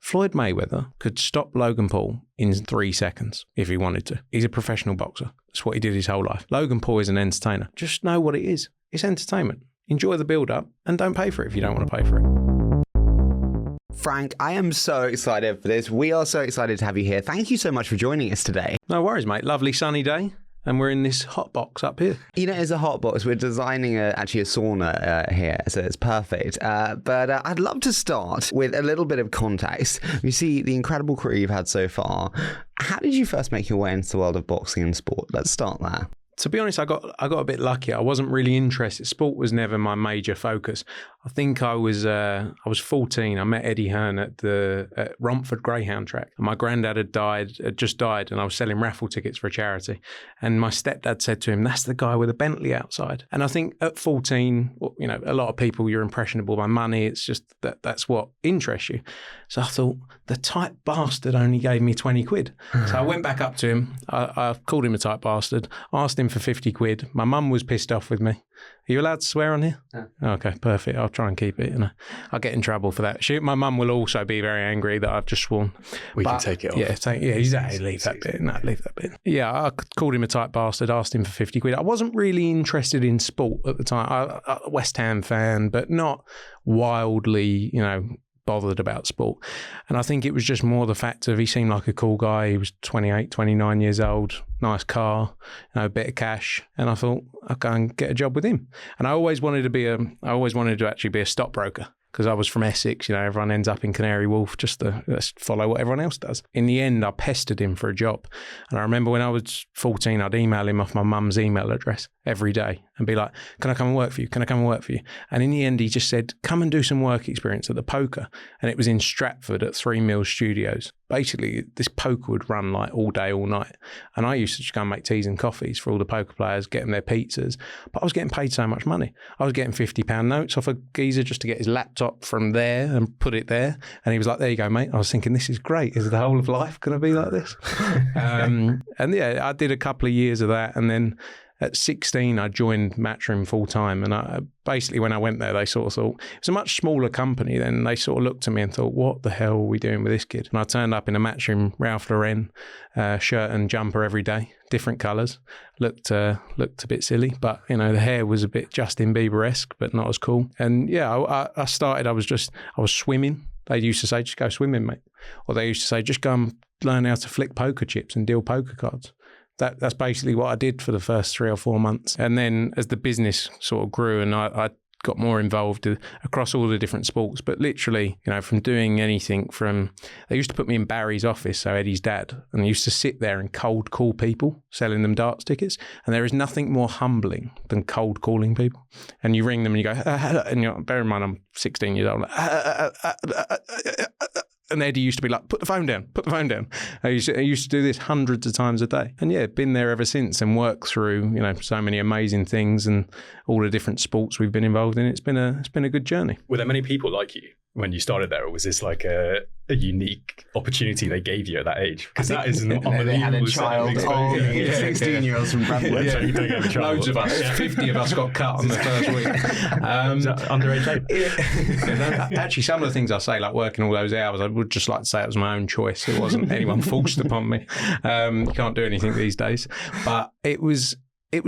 Floyd Mayweather could stop Logan Paul in 3 seconds if he wanted to. He's a professional boxer. That's what he did his whole life. Logan Paul is an entertainer. Just know what it is. It's entertainment. Enjoy the build-up and don't pay for it if you don't want to pay for it. Frank, I am so excited for this. We are so excited to have you here. Thank you so much for joining us today. No worries, mate. Lovely sunny day. And we're in this hot box up here. You know, it's a hot box. We're designing actually a sauna here, so it's perfect. But I'd love to start with a little bit of context. You see the incredible career you've had so far. How did you first make your way into the world of boxing and sport? Let's start there. To be honest, I got a bit lucky. I wasn't really interested. Sport was never my major focus. I think I was 14. I met Eddie Hearn at Romford Greyhound track. And my granddad had just died, and I was selling raffle tickets for a charity. And my stepdad said to him, "That's the guy with a Bentley outside." And I think at 14, you know, a lot of people, you're impressionable by money. It's just that's what interests you. So I thought, the tight bastard only gave me 20 quid. So I went back up to him. I called him a tight bastard, asked him for 50 quid. My mum was pissed off with me. Are you allowed to swear on here? Yeah. Okay, perfect. I'll try and keep it. You know, I'll get in trouble for that. My mum will also be very angry that I've just sworn. We can take it off. Yeah, exactly. Leave that bit. No, leave that bit. Yeah, I called him a tight bastard, asked him for 50 quid. I wasn't really interested in sport at the time. I a West Ham fan, but not wildly, you know, bothered about sport. And I think it was just more the fact of he seemed like a cool guy. He was 28, 29 years old, nice car, you know, a bit of cash. And I thought, I'll go and get a job with him. And I always wanted to actually be a stockbroker, because I was from Essex. You know, everyone ends up in Canary Wharf just to follow what everyone else does. In the end, I pestered him for a job. And I remember when I was 14, I'd email him off my mum's email address every day and be like, "Can I come and work for you? Can I come and work for you?" And in the end, he just said, "Come and do some work experience at the poker." And it was in Stratford at 3 Mills Studios. Basically, this poker would run like all day, all night. And I used to just go and make teas and coffees for all the poker players, get them their pizzas. But I was getting paid so much money. I was getting £50 notes off a geezer just to get his laptop from there and put it there. And he was like, "There you go, mate." I was thinking, this is great. Is the whole of life going to be like this? And yeah, I did a couple of years of that. And then at 16, I joined Matchroom full time. And basically, when I went there, they sort of thought, it was a much smaller company then. They sort of looked at me and thought, what the hell are we doing with this kid? And I turned up in a Matchroom Ralph Lauren shirt and jumper every day, different colours. Looked a bit silly, but, you know, the hair was a bit Justin Bieber-esque, but not as cool. And yeah, I started, I was swimming. They used to say, "Just go swimming, mate." Or they used to say, "Just go and learn how to flick poker chips and deal poker cards." That's basically what I did for the first 3 or 4 months. And then as the business sort of grew and I got more involved across all the different sports, but literally, you know, from doing anything from, they used to put me in Barry's office, so Eddie's dad, and I used to sit there and cold call people, selling them darts tickets. And there is nothing more humbling than cold calling people. And you ring them and you go, and you're, bear in mind, I'm 16 years old, and Eddie used to be like, put the phone down. I used to do this hundreds of times a day. And yeah, been there ever since and worked through, you know, so many amazing things and all the different sports we've been involved in. It's been a good journey. Were there many people like you when you started there, or was this like a unique opportunity they gave you at that age? Because that is an unbelievable. They had a child, 16-year-olds from Brentwood. Yeah, loads of us, 50 of us got cut on the first week. Was that underage labour? Actually, some of the things I say, like working all those hours, I would just like to say it was my own choice. It wasn't anyone forced upon me. You can't do anything these days. But it was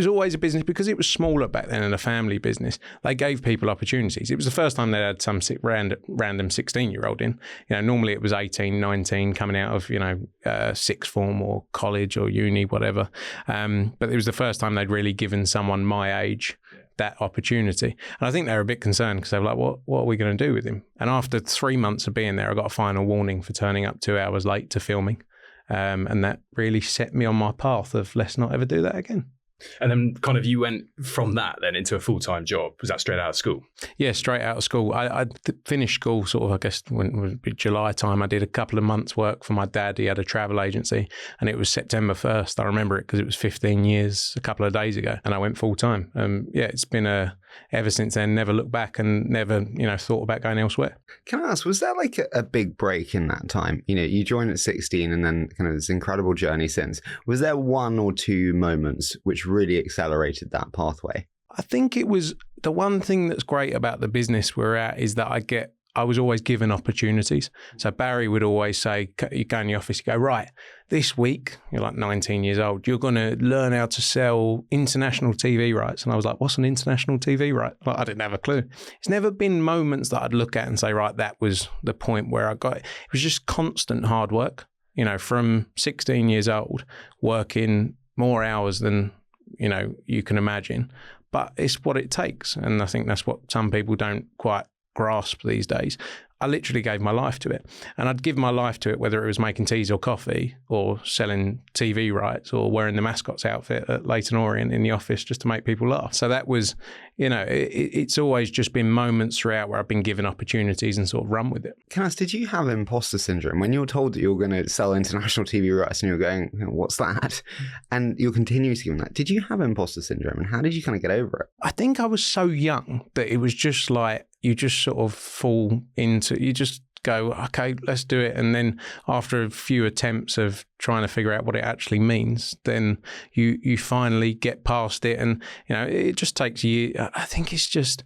always a business, because it was smaller back then and a family business. They gave people opportunities. It was the first time they had some random 16-year-old in. You know, normally it was 18, 19 coming out of, you know, sixth form or college or uni, whatever. But it was the first time they'd really given someone my age that opportunity. And I think they were a bit concerned because they were like, what are we going to do with him? And after 3 months of being there, I got a final warning for turning up 2 hours late to filming. And that really set me on my path of let's not ever do that again. And then kind of you went from that then into a full-time job. Was that straight out of school? Yeah, straight out of school. I finished school sort of, I guess, when it was July time. I did a couple of months work for my dad. He had a travel agency, and it was September 1st. I remember it because it was 15 years a couple of days ago, and I went full-time. Yeah, it's been ever since then, never looked back and never, you know, thought about going elsewhere. Can I ask, was there like a big break in that time? You know, you joined at 16 and then kind of this incredible journey since. Was there 1 or 2 moments which really accelerated that pathway? I think it was the one thing that's great about the business we're at is that I get I was always given opportunities. So Barry would always say, you go in the office, you go, right, this week, you're like 19 years old, you're going to learn how to sell international TV rights. And I was like, what's an international TV right? Like, I didn't have a clue. It's never been moments that I'd look at and say, right, that was the point where I got it. It was just constant hard work, you know, from 16 years old, working more hours than, you know, you can imagine. But it's what it takes. And I think that's what some people don't quite grasp these days. I literally gave my life to it, and I'd give my life to it, whether it was making teas or coffee or selling TV rights or wearing the mascot's outfit at Leyton Orient in the office just to make people laugh. So that was, you know, it's always just been moments throughout where I've been given opportunities and sort of run with it. Cass, did you have imposter syndrome when you were told that you were going to sell international TV rights and you were going, what's that? And you'll continue to give them that. Did you have imposter syndrome, and how did you kind of get over it? I think I was so young that it was just like, you just sort of fall into, you just go, okay, let's do it. And then after a few attempts of trying to figure out what it actually means, then you finally get past it. And, you know, it just takes you, I think it's just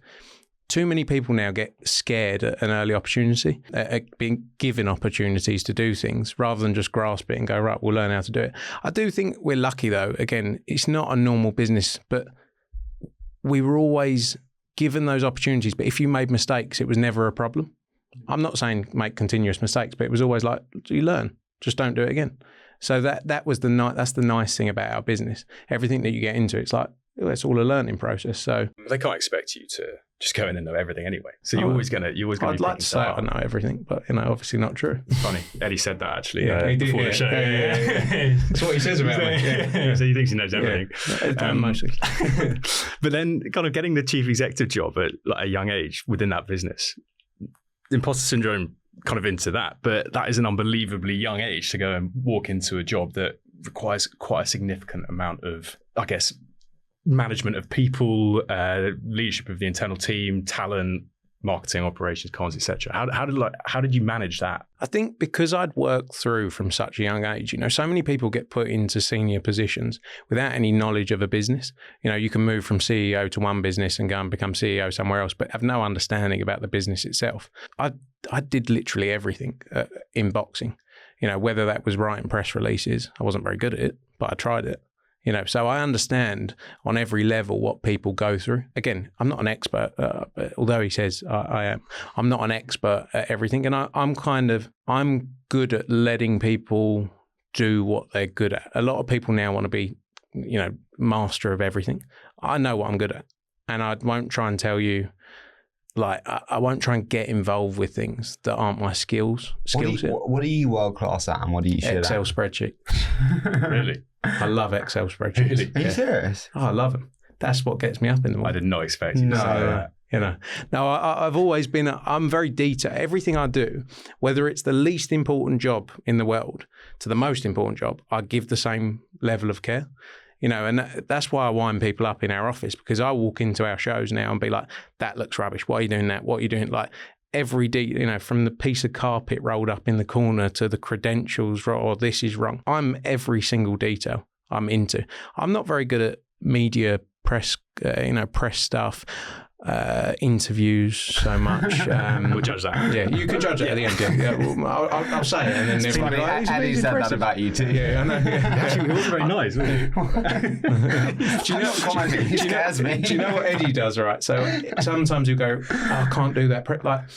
too many people now get scared at an early opportunity, at being given opportunities to do things rather than just grasp it and go, right, we'll learn how to do it. I do think we're lucky though. Again, it's not a normal business, but we were always given those opportunities, but if you made mistakes, it was never a problem. I'm not saying make continuous mistakes, but it was always like, you learn, just don't do it again. So that's the nice thing about our business. Everything that you get into, it's like, it's all a learning process. So they can't expect you to just go in and know everything anyway. So you're always gonna. I'd like to say I know everything, but you know, obviously not true. Funny, Eddie said that actually before the show. Yeah. That's what he says about me. Yeah. So he thinks he knows everything. Mostly. But then, kind of getting the chief executive job at like a young age within that business, imposter syndrome kind of into that. But that is an unbelievably young age to go and walk into a job that requires quite a significant amount of, I guess, management of people, leadership of the internal team, talent, marketing, operations, comms, etc. How did you manage that? I think because I'd worked through from such a young age, you know, so many people get put into senior positions without any knowledge of a business. You know, you can move from CEO to one business and go and become CEO somewhere else, but have no understanding about the business itself. I did literally everything in boxing. You know, whether that was writing press releases, I wasn't very good at it, but I tried it. You know, so I understand on every level what people go through. Again, I'm not an expert, although he says I am. I'm not an expert at everything, and I'm good at letting people do what they're good at. A lot of people now want to be, you know, master of everything. I know what I'm good at, and I won't try and tell you. Like, I won't try and get involved with things that aren't my skill set. What are you world class at, and what are you shit Excel at? spreadsheet. Really? I love Excel spreadsheets. Really? Are you serious? Oh, I love them. That's what gets me up in the morning. I did not expect you to say that. You know, no, I've always been, I'm very detailed. Everything I do, whether it's the least important job in the world to the most important job, I give the same level of care. You know, and that's why I wind people up in our office, because I walk into our shows now and be like, that looks rubbish. Why are you doing that? What are you doing? Like every you know, from the piece of carpet rolled up in the corner to the credentials, or this is wrong. I'm every single detail I'm into. I'm not very good at media press, press stuff. Interviews so much. We'll judge that. Yeah, you can judge it at the end. Yeah, well, I'll say it, and then It's funny, Eddie said that about you too. Yeah, I know. Actually, it was very nice, wasn't it? Do you know what Eddie does, right? So sometimes you go, I can't do that. Like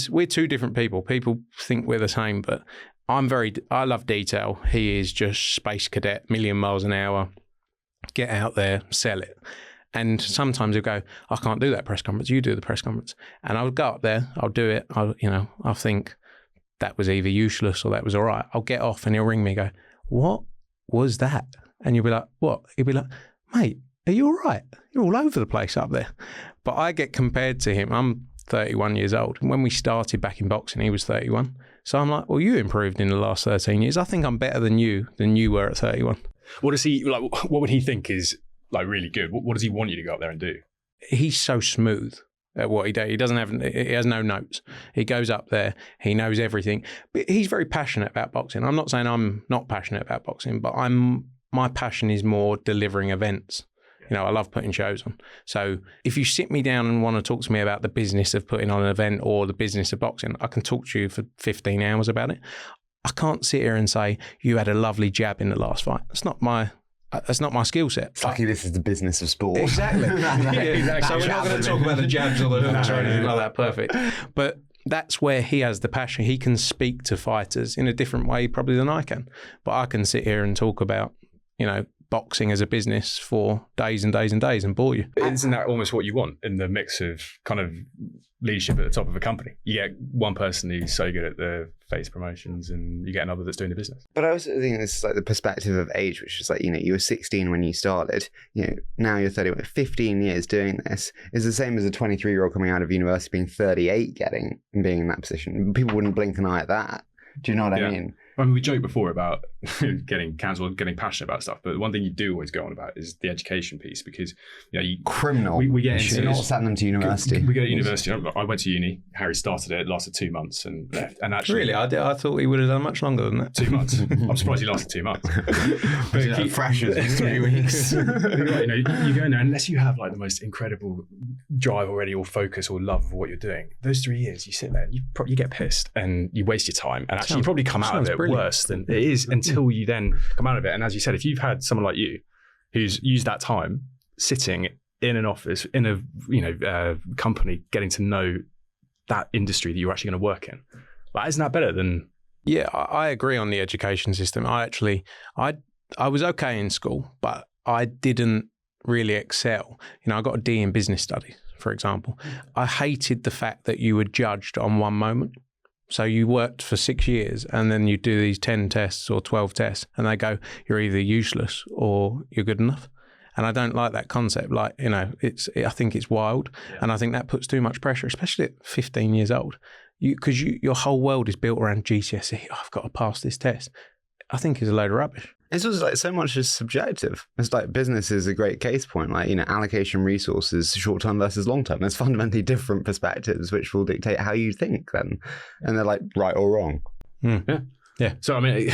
we're two different people. People think we're the same, but I love detail. He is just space cadet, million miles an hour. Get out there, sell it. And sometimes he'll go, I can't do that press conference. You do the press conference. And I'll go up there. I'll do it. I'll think that was either useless or that was all right. I'll get off and he'll ring me and go, what was that? And you'll be like, what? He'll be like, mate, are you all right? You're all over the place up there. But I get compared to him. I'm 31 years old. And when we started back in boxing, he was 31. So I'm like, well, you improved in the last 13 years. I think I'm better than you were at 31. What does he like? What would he think is like really good? What does he want you to go up there and do? He's so smooth at what he does. He has no notes. He goes up there. He knows everything. But he's very passionate about boxing. I'm not saying I'm not passionate about boxing, but my passion is more delivering events. I love putting shows on. So if you sit me down and want to talk to me about the business of putting on an event or the business of boxing, I can talk to you for 15 hours about it. I can't sit here and say, you had a lovely jab in the last fight. That's not my skill set. It's lucky this is the business of sport. Exactly. Exactly. So we're not going to talk about the jabs or the hooks or anything like that. Perfect. But that's where he has the passion. He can speak to fighters in a different way probably than I can. But I can sit here and talk about, boxing as a business for days and days and days and bore you. Isn't that almost what you want in the mix of kind of leadership at the top of a company? You get one person who's so good at the face promotions and you get another that's doing the business. But I also think this is like the perspective of age, which is like, you were 16 when you started, now you're 31, 15 years doing this is the same as a 23-year-old coming out of university being 38 and being in that position. People wouldn't blink an eye at that. Do you know what I mean? I mean, we joked before about getting cancelled, getting passionate about stuff, but one thing you do always go on about is the education piece because criminal. We get into not send them to university. We go to university. I went to uni. Harry started it, lasted 2 months, and left. And actually, really, I thought he would have done much longer than that. 2 months. I'm surprised he lasted 2 months. But fresh as 3 weeks. You go in there unless you have like the most incredible drive already, or focus, or love of what you're doing. Those 3 years, you sit there, and you get pissed, and you waste your time, and actually you probably come out of it worse than it is until you then come out of it. And as you said, if you've had someone like you who's used that time sitting in an office in a company, getting to know that industry that you're actually going to work in, like, isn't that better than? Yeah, I agree on the education system. I was okay in school, but I didn't really excel. I got a D in business studies, for example. I hated the fact that you were judged on one moment. So you worked for 6 years and then you do these 10 tests or 12 tests and they go, you're either useless or you're good enough. And I don't like that concept. Like, I think it's wild. Yeah. And I think that puts too much pressure, especially at 15 years old. Because your whole world is built around GCSE. Oh, I've got to pass this test. I think it's a load of rubbish. It's also like so much is subjective. It's like business is a great case point. Like, allocation resources, short term versus long term. There's fundamentally different perspectives which will dictate how you think then. And they're like right or wrong. Yeah. Yeah. So, I mean,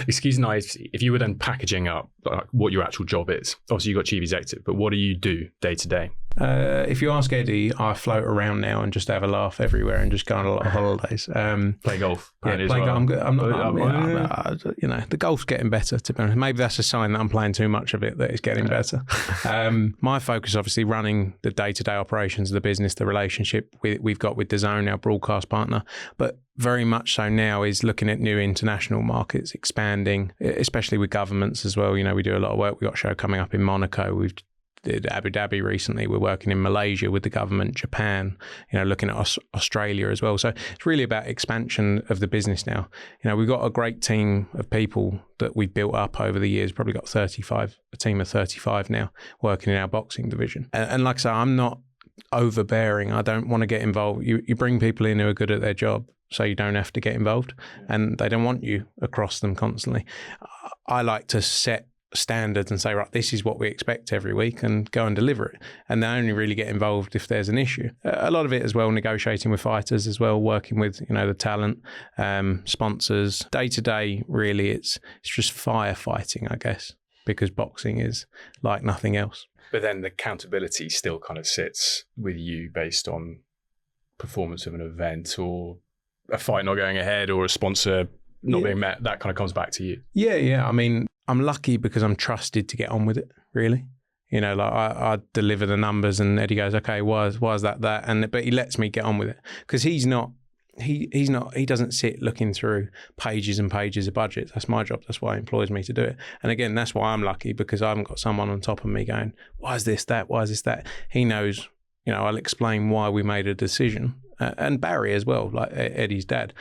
excuse naivety, if you were then packaging up like, what your actual job is, obviously you've got chief executive, but what do you do day to day? If you ask Eddie, I float around now and just have a laugh everywhere and just go on a lot of holidays. Play golf. Yeah, play golf. The golf's getting better, to be honest. Maybe that's a sign that I'm playing too much of it, that it's getting better. My focus, obviously, running the day-to-day operations of the business, the relationship we've got with DAZN, our broadcast partner, but very much so now is looking at new international markets, expanding, especially with governments as well. We do a lot of work. We've got a show coming up in Monaco. We've did Abu Dhabi recently. We're working in Malaysia with the government, Japan, looking at Australia as well. So it's really about expansion of the business now. We've got a great team of people that we've built up over the years, probably got a team of 35 now working in our boxing division. And like I say, I'm not overbearing. I don't want to get involved. You bring people in who are good at their job so you don't have to get involved, and they don't want you across them constantly. I like to set standards and say, right, this is what we expect every week, and go and deliver it. And they only really get involved if there's an issue. A lot of it as well, negotiating with fighters as well, working with the talent, sponsors. Day to day, really, it's just firefighting, I guess, because boxing is like nothing else. But then the accountability still kind of sits with you based on performance of an event, or a fight not going ahead, or a sponsor not being met. That kind of comes back to you. Yeah. I mean, I'm lucky because I'm trusted to get on with it, really. I deliver the numbers and Eddie goes, okay, why is that? But he lets me get on with it because he doesn't sit looking through pages and pages of budgets. That's my job. That's why he employs me to do it. And again, that's why I'm lucky, because I haven't got someone on top of me going, why is this that? Why is this that? He knows, I'll explain why we made a decision. And Barry as well, like Eddie's dad,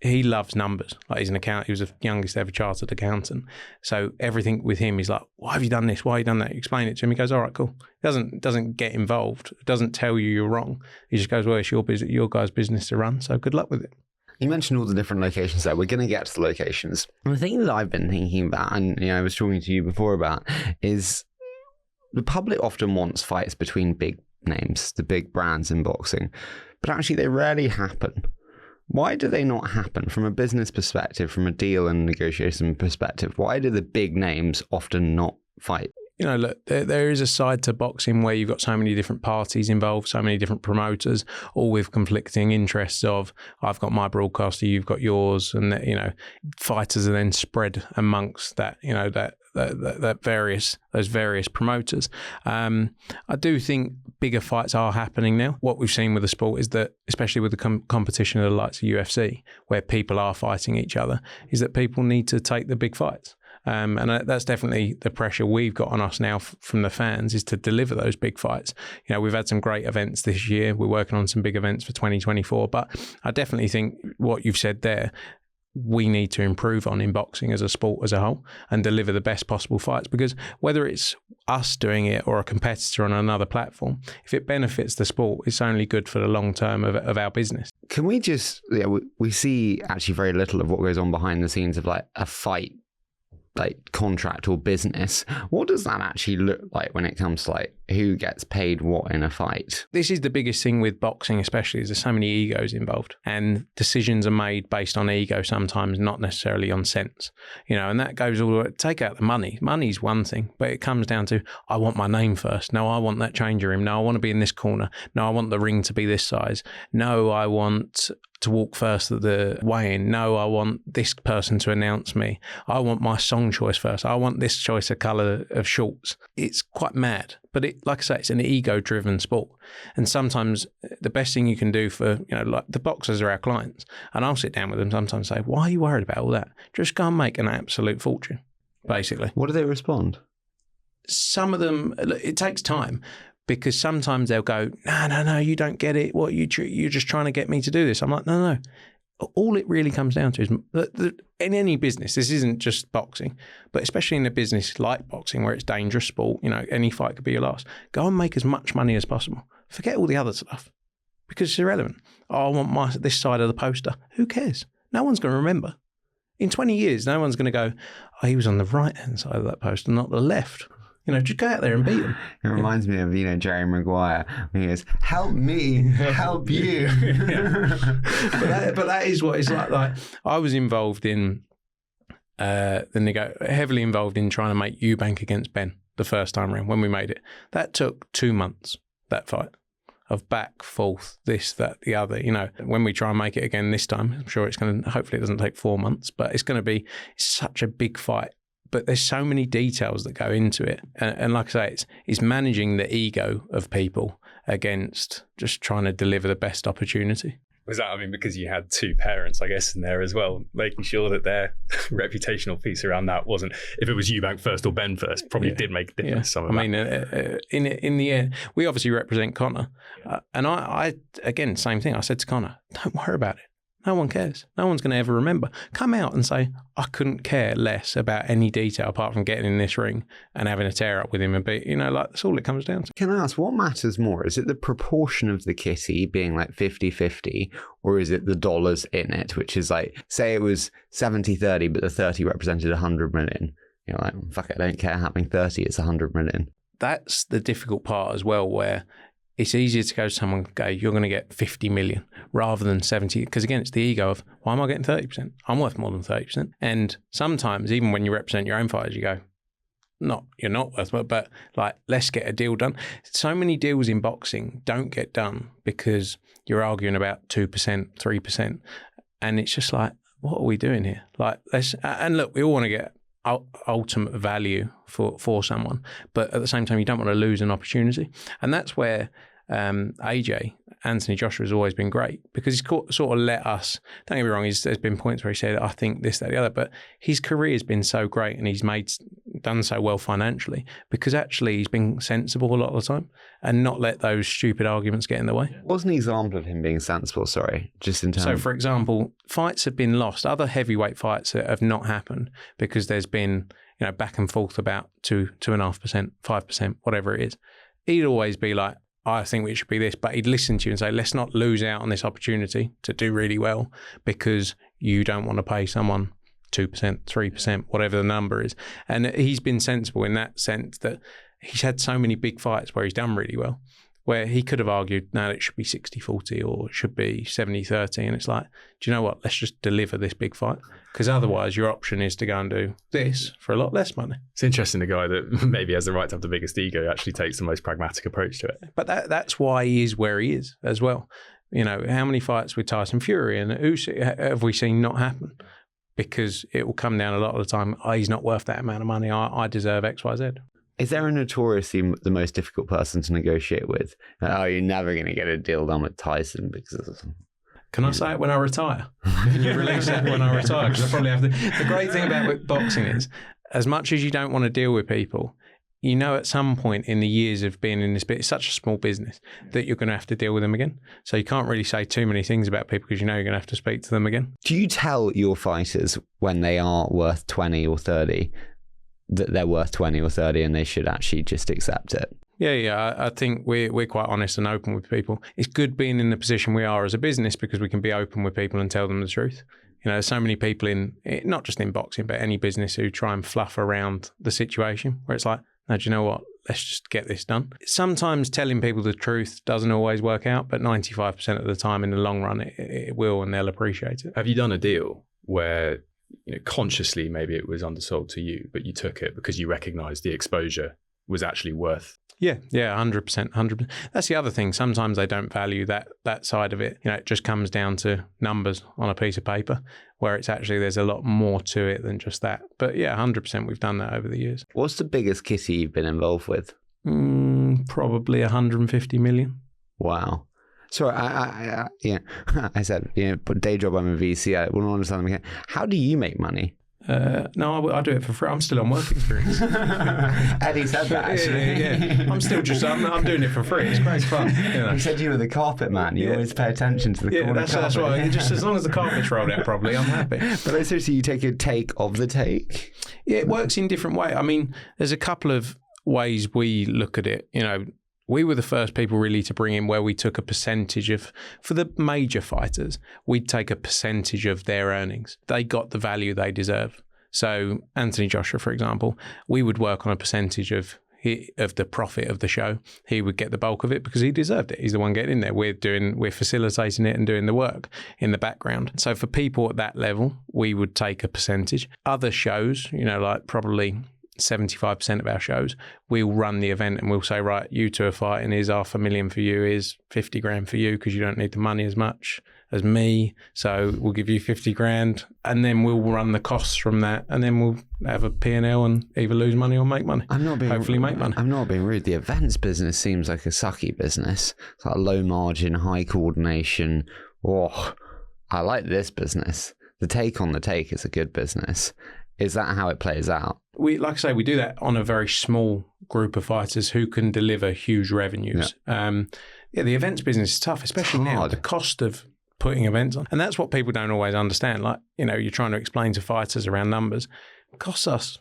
he loves numbers. Like, he's an accountant. He was the youngest ever chartered accountant. So everything with him is like, why have you done this? Why have you done that? You explain it to him. He goes, all right, cool. He doesn't get involved. Doesn't tell you you're wrong. He just goes, well, it's your guys' business to run. So good luck with it. You mentioned all the different locations there. We're going to get to the locations. And the thing that I've been thinking about, and I was talking to you before about, is the public often wants fights between big names, the big brands in boxing. But actually, they rarely happen. Why do they not happen from a business perspective, from a deal and negotiation perspective? Why do the big names often not fight? look, there is a side to boxing where you've got so many different parties involved, so many different promoters, all with conflicting interests of, I've got my broadcaster, you've got yours, and fighters are then spread amongst that, those various promoters. I do think bigger fights are happening now. What we've seen with the sport is that, especially with the competition of the likes of UFC, where people are fighting each other, is that people need to take the big fights. And that's definitely the pressure we've got on us now from the fans, is to deliver those big fights. We've had some great events this year. We're working on some big events for 2024. But I definitely think what you've said there, we need to improve on in boxing as a sport as a whole and deliver the best possible fights, because whether it's us doing it or a competitor on another platform, if it benefits the sport, it's only good for the long term of our business. Can we just, we see actually very little of what goes on behind the scenes of like a fight, like contract or business. What does that actually look like when it comes to like who gets paid what in a fight? This is the biggest thing with boxing, especially, is there's so many egos involved, and decisions are made based on ego sometimes, not necessarily on sense. And that goes all the way. Take out the money. Money's one thing, but it comes down to, I want my name first. No, I want that changer room. No, I want to be in this corner. No, I want the ring to be this size. No, I want to walk first at the weigh-in. No, I want this person to announce me. I want my song choice first. I want this choice of colour of shorts. It's quite mad. But like I say, it's an ego-driven sport. And sometimes the best thing you can do for, like the boxers are our clients. And I'll sit down with them sometimes and say, why are you worried about all that? Just go and make an absolute fortune, basically. What do they respond? Some of them, it takes time. Because sometimes they'll go, no, you don't get it. What, you're just trying to get me to do this? I'm like, no. All it really comes down to is in any business, this isn't just boxing, but especially in a business like boxing where it's dangerous sport, any fight could be your last. Go and make as much money as possible. Forget all the other stuff because it's irrelevant. I want this side of the poster. Who cares? No one's going to remember. In 20 years, no one's going to go, he was on the right-hand side of that poster, not the left. Just go out there and beat them. It reminds me of, Jerry Maguire when he goes, help me, help you. But that is what it's like. Like, I was involved in, heavily involved in trying to make Eubank against Ben the first time around when we made it. That took 2 months, that fight, of back, forth, this, that, the other. When we try and make it again this time, I'm sure hopefully it doesn't take 4 months, but it's such a big fight. But there's so many details that go into it. And like I say, it's managing the ego of people against just trying to deliver the best opportunity. Was that, because you had two parents, I guess, in there as well, making sure that their reputational piece around that wasn't, if it was Eubank first or Ben first, probably did make a difference. Some of that. In the end, we obviously represent Connor. And I, again, same thing. I said to Connor, don't worry about it. No one cares. No one's going to ever remember. Come out and say, I couldn't care less about any detail apart from getting in this ring and having a tear up with him and be, that's all it comes down to. Can I ask, what matters more? Is it the proportion of the kitty being like 50-50, or is it the dollars in it, which is like, say it was 70-30, but the 30 represented 100 million. You're like, fuck it, I don't care having 30, it's 100 million. That's the difficult part as well, where it's easier to go to someone and go, you're going to get 50 million rather than 70. Because again, it's the ego of, why am I getting 30%? I'm worth more than 30%. And sometimes, even when you represent your own fighters, you go, you're not worth more, but like, let's get a deal done. So many deals in boxing don't get done because you're arguing about 2%, 3%. And it's just like, what are we doing here? Like, and look, we all want to get ultimate value for someone, but at the same time you don't want to lose an opportunity. And that's where Anthony Joshua has always been great, because he's sort of let us, don't get me wrong, there's been points where he said, I think this, that, the other, but his career has been so great and he's done so well financially because actually he's been sensible a lot of the time and not let those stupid arguments get in the way. What's an example of him being sensible, just in terms So for example, fights have been lost, other heavyweight fights have not happened because there's been back and forth about 2.5%, 5%, whatever it is. He'd always be like, I think we should be this, but he'd listen to you and say, let's not lose out on this opportunity to do really well because you don't want to pay someone 2%, 3%, whatever the number is. And he's been sensible in that sense that he's had so many big fights where he's done really well, where he could have argued, no, it should be 60-40 or it should be 70-30. And it's like, do you know what? Let's just deliver this big fight. Because otherwise your option is to go and do this for a lot less money. It's interesting, the guy that maybe has the right to have the biggest ego actually takes the most pragmatic approach to it. But that's why he is where he is as well. You know, how many fights with Tyson Fury and Usyk have we seen not happen? Because it will come down a lot of the time, he's not worth that amount of money, I deserve X, Y, Z. Is there a notoriously the most difficult person to negotiate with? Oh, you're never going to get a deal done with Tyson because... Can I say it when I retire? Can you release that when I retire? Because I probably have to. The great thing about boxing is, as much as you don't want to deal with people, you know at some point in the years of being in this bit, it's such a small business that you're going to have to deal with them again. So you can't really say too many things about people because you know you're going to have to speak to them again. Do you tell your fighters when they are worth 20 or 30 that they're worth 20 or 30 and they should actually just accept it? Yeah. I think we're quite honest and open with people. It's good being in the position we are as a business because we can be open with people and tell them the truth. You know, there's so many people not just in boxing, but any business who try and fluff around the situation where it's like, no, do you know what? Let's just get this done. Sometimes telling people the truth doesn't always work out, but 95% of the time in the long run, it will, and they'll appreciate it. Have you done a deal where, you know, consciously maybe it was undersold to you, but you took it because you recognised the exposure was actually worth? Yeah, 100%, 100%. That's the other thing. Sometimes they don't value that side of it. You know, it just comes down to numbers on a piece of paper, where it's actually there's a lot more to it than just that. But yeah, 100% we've done that over the years. What's the biggest kitty you've been involved with? Probably 150 million. Wow. Sorry, I said, but day job, I'm a VC. I want to understand. How do you make money? No, I do it for free. I'm still on work experience. Eddie said that, actually. Yeah. I'm still I'm doing it for free. It's great fun. You know. He said you were the carpet man. You always pay attention to the corner carpet. That's right. Just as long as the carpet's rolled out properly, I'm happy. But seriously, you take a take of the take? Yeah, it works in different ways. I mean, there's a couple of ways we look at it. You know, we were the first people really to bring in where we took a percentage of, for the major fighters, we'd take a percentage of their earnings. They got the value they deserve. So Anthony Joshua, for example, we would work on a percentage of the profit of the show. He would get the bulk of it because he deserved it. He's the one getting in there. We're facilitating it and doing the work in the background. So for people at that level, we would take a percentage. Other shows, like probably 75% of our shows, we'll run the event and we'll say, right, you two are fighting, here's $500,000 for you, here's 50 grand for you because you don't need the money as much as me, so we'll give you 50 grand, and then we'll run the costs from that, and then we'll have a P&L and either lose money or make money. Hopefully make money. I'm not being rude. The events business seems like a sucky business. It's like low margin, high coordination. Oh, I like this business. The take on the take is a good business. Is that how it plays out? Like I say, we do that on a very small group of fighters who can deliver huge revenues. Yeah. The events business is tough, especially now. The cost of putting events on. And that's what people don't always understand. Like, you're trying to explain to fighters around numbers. It costs us,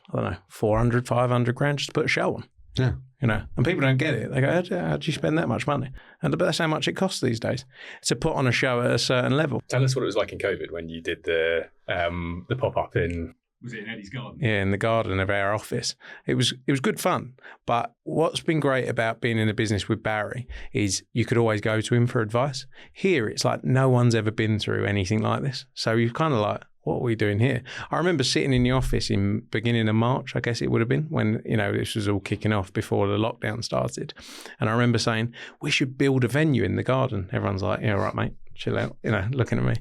400, 500 grand just to put a show on. Yeah. And people don't get it. They go, how do you spend that much money? But that's how much it costs these days to put on a show at a certain level. Tell us what it was like in COVID when you did the pop-up in... Was it in Eddie's garden? Yeah, in the garden of our office. It was good fun. But what's been great about being in the business with Barry is you could always go to him for advice. Here, it's like no one's ever been through anything like this. So you're kind of like, what are we doing here? I remember sitting in the office in beginning of March, I guess it would have been, when, this was all kicking off before the lockdown started. And I remember saying, we should build a venue in the garden. Everyone's like, yeah, right, mate, chill out, looking at me.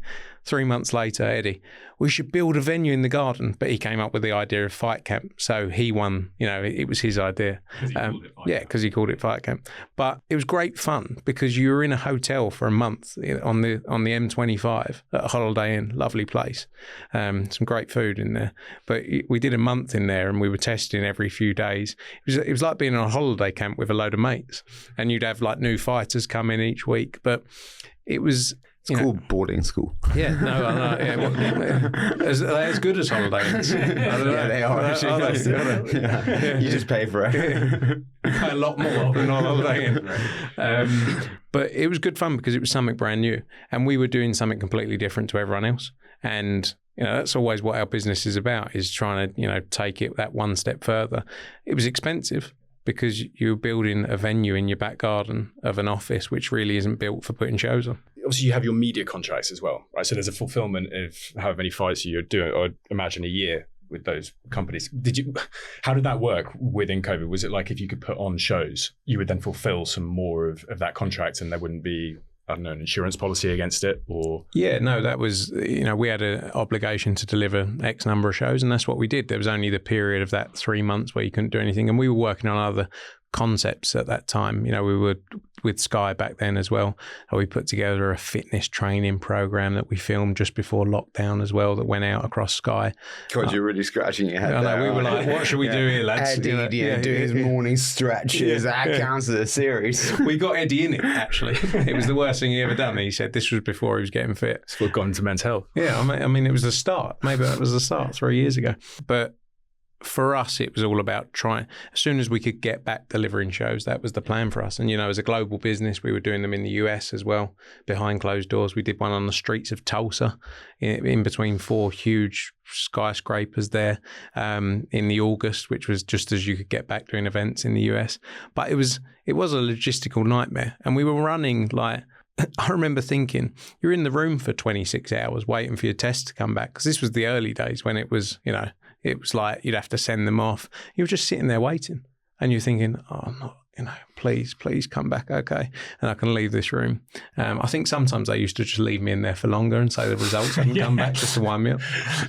3 months later, Eddie, we should build a venue in the garden. But he came up with the idea of Fight Camp. So he won, it was his idea. Because he called it Fight Camp. But it was great fun because you were in a hotel for a month on the M25 at a Holiday Inn, lovely place. Some great food in there. But we did a month in there and we were testing every few days. It was like being on a holiday camp with a load of mates. And you'd have new fighters come in each week. But it was... It's called boarding school. Yeah, as good as Holiday Inns. I don't know. Yeah, they are actually. You just pay for it. Pay a lot more than on Holiday Inn. But it was good fun because it was something brand new, and we were doing something completely different to everyone else. And that's always what our business is about: is trying to take it that one step further. It was expensive. because you're building a venue in your back garden of an office which really isn't built for putting shows on. Obviously, you have your media contracts as well, right? So there's a fulfillment of however many fights you're doing, or imagine a year with those companies. How did that work within COVID? Was it like if you could put on shows, you would then fulfill some more of that contract and there wouldn't be, I don't know, an insurance policy against it? Or Yeah, no, that was, we had an obligation to deliver X number of shows, and that's what we did. There was only the period of that 3 months where you couldn't do anything, and we were working on other concepts at that time. We were with Sky back then as well. We put together a fitness training program that we filmed just before lockdown as well, that went out across Sky. God, you're really scratching your head there. We were like, what should we do here, lads? Eddie, do his morning stretches. That counts as a series. We got Eddie in it, actually. It was the worst thing he ever done. He said this was before he was getting fit. it's what got into men's health. Yeah, I mean, it was the start. Maybe that was the start 3 years ago. But for us, it was all about trying, as soon as we could get back delivering shows, that was the plan for us. And, as a global business, we were doing them in the US as well, behind closed doors. We did one on the streets of Tulsa, in between 4 huge skyscrapers there, in the August, which was just as you could get back doing events in the US. But it was a logistical nightmare. And we were running like, I remember thinking, you're in the room for 26 hours waiting for your test to come back. Because this was the early days when it was, it was like you'd have to send them off. You were just sitting there waiting, and you're thinking, oh, not, please come back, okay, and I can leave this room. I think sometimes they used to just leave me in there for longer and say the results haven't come back, just to wind me up.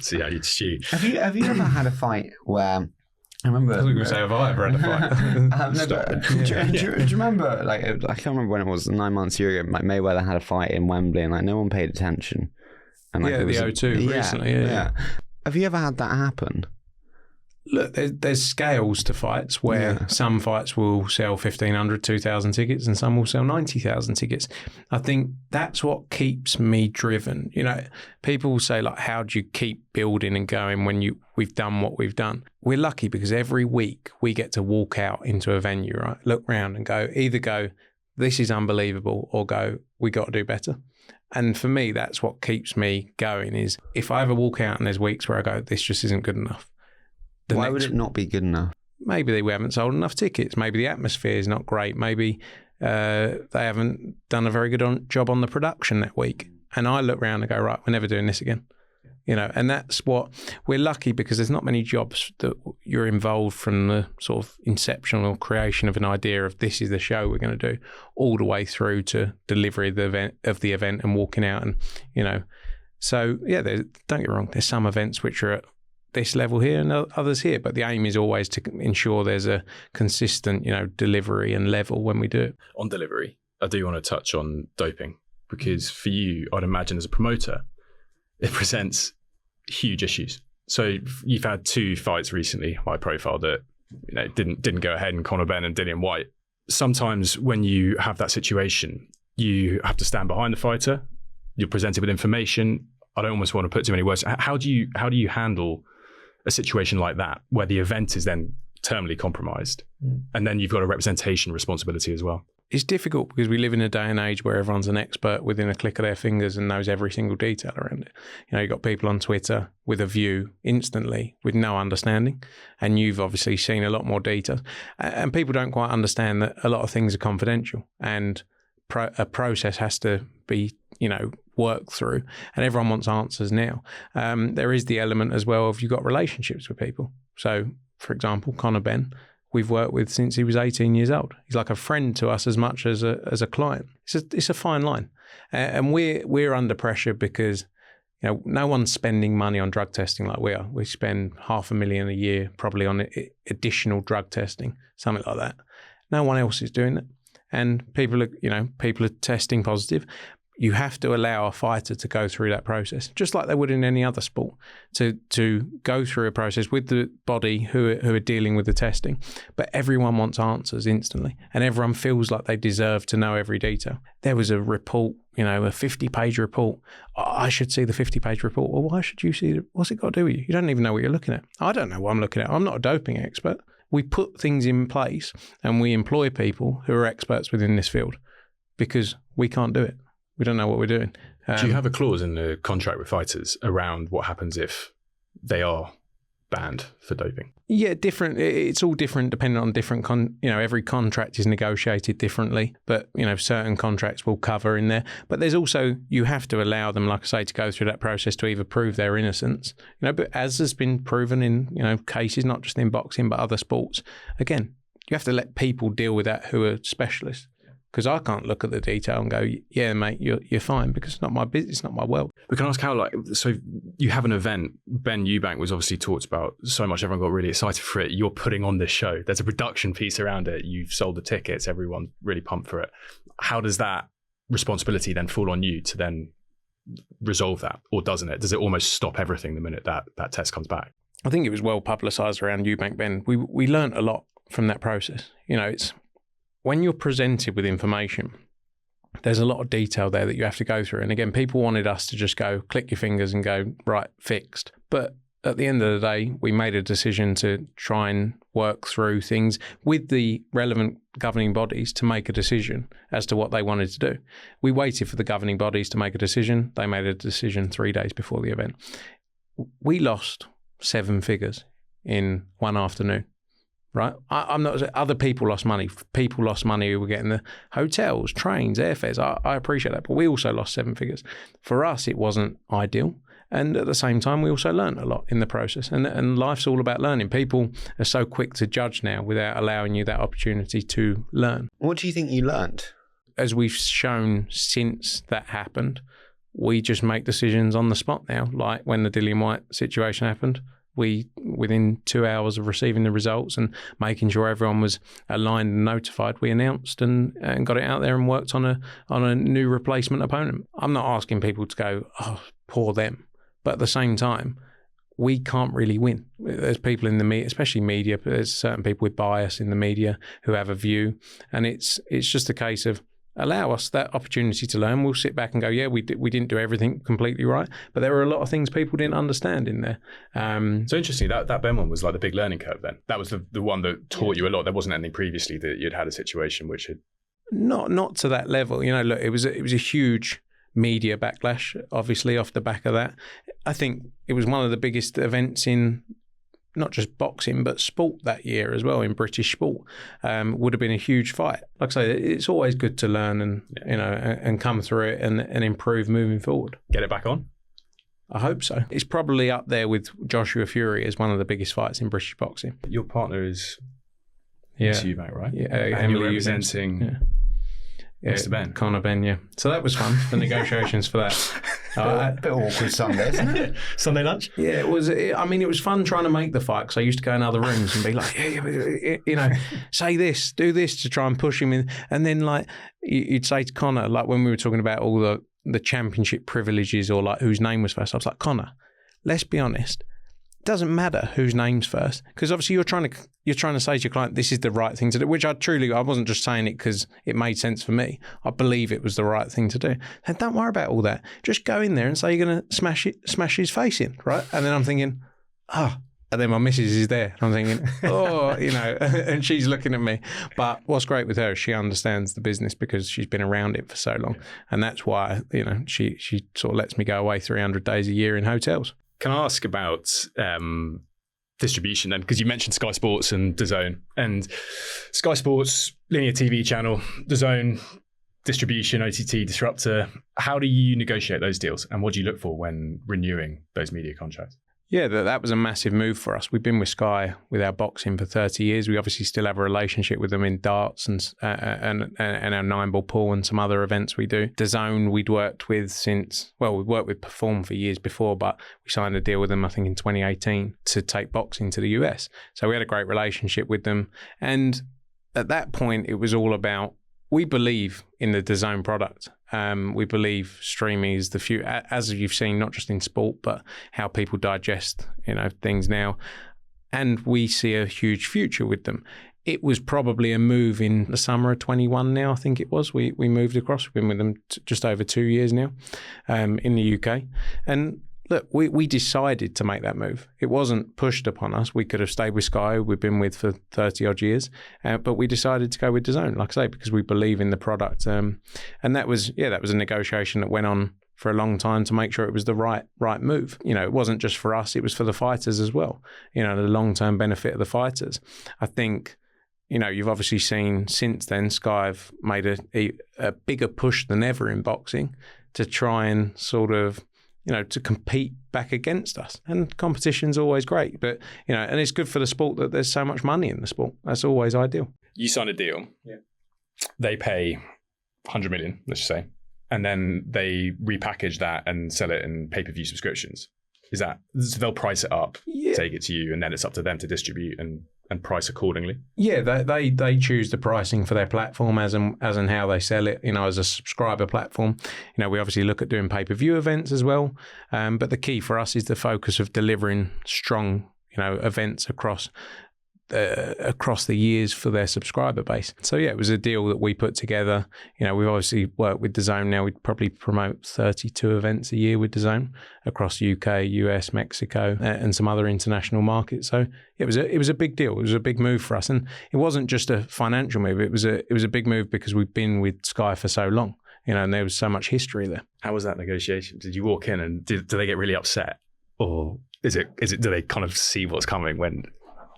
So yeah, you'd shoot. Have you ever had a fight where? I remember. I was going to say, have I ever had a fight? Do you remember? Like, I can't remember when it was. 9 months, year ago, like Mayweather had a fight in Wembley, and like no one paid attention. And like, yeah, the O2 recently. Yeah. Have you ever had that happen? Look, there's scales to fights where some fights will sell 1,500, 2,000 tickets, and some will sell 90,000 tickets. I think that's what keeps me driven. People will say, like, how do you keep building and going when we've done what we've done? We're lucky because every week we get to walk out into a venue, right? Look around and either go, this is unbelievable, or go, we got to do better. And for me, that's what keeps me going, is if I ever walk out and there's weeks where I go, this just isn't good enough. Why would it not be good enough? Maybe we haven't sold enough tickets. Maybe the atmosphere is not great. Maybe they haven't done a very good job on the production that week. And I look around and go, right, we're never doing this again. And that's what we're lucky, because there's not many jobs that you're involved from the sort of inception or creation of an idea of this is the show we're going to do, all the way through to delivery of the event and walking out. And, so yeah, don't get me wrong, there's some events which are at this level here and others here, but the aim is always to ensure there's a consistent, delivery and level when we do it. On delivery, I do want to touch on doping, because for you, I'd imagine as a promoter, it presents huge issues. So you've had 2 fights recently, high profile, that didn't go ahead, in Conor Benn and Dillian Whyte. Sometimes when you have that situation, you have to stand behind the fighter. You're presented with information. I don't almost want to put too many words. How do you handle a situation like that, where the event is then terminally compromised, and then you've got a representation responsibility as well? It's difficult because we live in a day and age where everyone's an expert within a click of their fingers and knows every single detail around it. You've got people on Twitter with a view instantly with no understanding, and you've obviously seen a lot more data. And people don't quite understand that a lot of things are confidential, and a process has to be, worked through, and everyone wants answers now. There is the element as well of you've got relationships with people. So, for example, Conor Benn, we've worked with since he was 18 years old. He's like a friend to us as much as a client. It's a fine line, and we're under pressure because no one's spending money on drug testing like we are. We spend $500,000 a year probably on additional drug testing, something like that. No one else is doing it, and people are testing positive. You have to allow a fighter to go through that process, just like they would in any other sport, to go through a process with the body who are dealing with the testing. But everyone wants answers instantly, and everyone feels like they deserve to know every detail. There was a report, a 50-page report. I should see the 50-page report. Well, why should you see it? What's it got to do with you? You don't even know what you're looking at. I don't know what I'm looking at. I'm not a doping expert. We put things in place and we employ people who are experts within this field because we can't do it. We don't know what we're doing. Do you have a clause in the contract with fighters around what happens if they are banned for doping? Yeah, different. It's all different depending on different, every contract is negotiated differently, but, certain contracts will cover in there. But there's also, you have to allow them, like I say, to go through that process to either prove their innocence, but as has been proven in, cases, not just in boxing, but other sports, again, you have to let people deal with that who are specialists. Because I can't look at the detail and go, yeah, mate, you're fine, because it's not my business, it's not my world. We can ask how, so you have an event, Ben Eubank was obviously talked about so much, everyone got really excited for it. You're putting on this show. There's a production piece around it. You've sold the tickets, everyone's really pumped for it. How does that responsibility then fall on you to then resolve that, or doesn't it? Does it almost stop everything the minute that test comes back? I think it was well publicised around Eubank, Ben. We learnt a lot from that process. It's when you're presented with information, there's a lot of detail there that you have to go through. And again, people wanted us to just go click your fingers and go, right, fixed. But at the end of the day, we made a decision to try and work through things with the relevant governing bodies to make a decision as to what they wanted to do. We waited for the governing bodies to make a decision. They made a decision 3 days before the event. We lost 7 figures in one afternoon. Right, I'm not. Other people lost money. People lost money who were getting the hotels, trains, airfares. I appreciate that, but we also lost 7 figures. For us, it wasn't ideal, and at the same time, we also learned a lot in the process. And life's all about learning. People are so quick to judge now without allowing you that opportunity to learn. What do you think you learned? As we've shown since that happened, we just make decisions on the spot now. Like when the Dillian Whyte situation happened. We, within 2 hours of receiving the results and making sure everyone was aligned and notified, we announced and got it out there and worked on a new replacement opponent. I'm not asking people to go, oh, poor them. But at the same time, we can't really win. There's people in the media, especially media, but there's certain people with bias in the media who have a view. And it's just a case of, allow us that opportunity to learn. We'll sit back and go, yeah, we didn't do everything completely right, but there were a lot of things people didn't understand in there. So interesting, that Ben one was like the big learning curve then. That was the one that taught you a lot. There wasn't anything previously that you'd had a situation which had... Not to that level. Look, it was a huge media backlash, obviously, off the back of that. I think it was one of the biggest events in not just boxing, but sport that year as well, in British sport. Would have been a huge fight. Like I say, it's always good to learn and, and come through it and improve moving forward. Get it back on? I hope so. It's probably up there with Joshua Fury as one of the biggest fights in British boxing. Your partner is Eubank, right? Yeah, and you're representing Mr. Ben. Conor Ben, yeah. So that was fun, the negotiations for that. A bit awkward Sunday, isn't it? Sunday lunch? Yeah, it was. It was fun trying to make the fight because I used to go in other rooms and be like, say this, do this to try and push him in. And then you'd say to Conor, like when we were talking about all the championship privileges or like whose name was first, I was like, Conor, let's be honest. It doesn't matter whose name's first because obviously you're trying to say to your client this is the right thing to do, which I wasn't just saying it because it made sense for me. I believe it was the right thing to do. And don't worry about all that. Just go in there and say you're going to smash his face in, right? And then I'm thinking, and then my missus is there. I'm thinking, and she's looking at me. But what's great with her is she understands the business because she's been around it for so long, and that's why she sort of lets me go away 300 days a year in hotels. Can I ask about distribution then? Because you mentioned Sky Sports and DAZN. And Sky Sports, linear TV channel, DAZN, distribution, OTT, disruptor. How do you negotiate those deals? And what do you look for when renewing those media contracts? Yeah, that was a massive move for us. We've been with Sky with our boxing for 30 years. We obviously still have a relationship with them in darts and our 9-ball pool and some other events we do. DAZN we'd worked with we've worked with Perform for years before, but we signed a deal with them, I think, in 2018 to take boxing to the US. So we had a great relationship with them. And at that point, it was all about, we believe in the DAZN product. We believe streaming is the future, as you've seen, not just in sport, but how people digest, things now. And we see a huge future with them. It was probably a move in the summer of 21 now, I think it was. We moved across. We've been with them just over 2 years now in the UK. And look, we decided to make that move. It wasn't pushed upon us. We could have stayed with Sky, we've been with for 30 odd years, but we decided to go with DAZN, like I say, because we believe in the product. And that was a negotiation that went on for a long time to make sure it was the right move. You know, it wasn't just for us, it was for the fighters as well. You know, the long-term benefit of the fighters. I think, you know, you've obviously seen since then, Sky have made a bigger push than ever in boxing to try and sort of, you know, to compete back against us. And competition's always great, but, you know, and it's good for the sport that there's so much money in the sport. That's always ideal. You sign a deal. Yeah. They pay 100 million, let's just say. And then they repackage that and sell it in pay-per-view subscriptions. Is that, so they'll price it up, take it to you, and then it's up to them to distribute and price accordingly? Yeah, they choose the pricing for their platform as and how they sell it, you know, as a subscriber platform. You know, we obviously look at doing pay-per-view events as well. But the key for us is the focus of delivering strong, you know, events across the years for their subscriber base. So yeah, it was a deal that we put together. You know, we've obviously worked with DAZN now. We'd probably promote 32 events a year with DAZN across UK, US, Mexico, and some other international markets. So it was a big deal. It was a big move for us, and it wasn't just a financial move. It was a big move because we've been with Sky for so long. You know, and there was so much history there. How was that negotiation? Did you walk in and do they get really upset, or is it do they kind of see what's coming when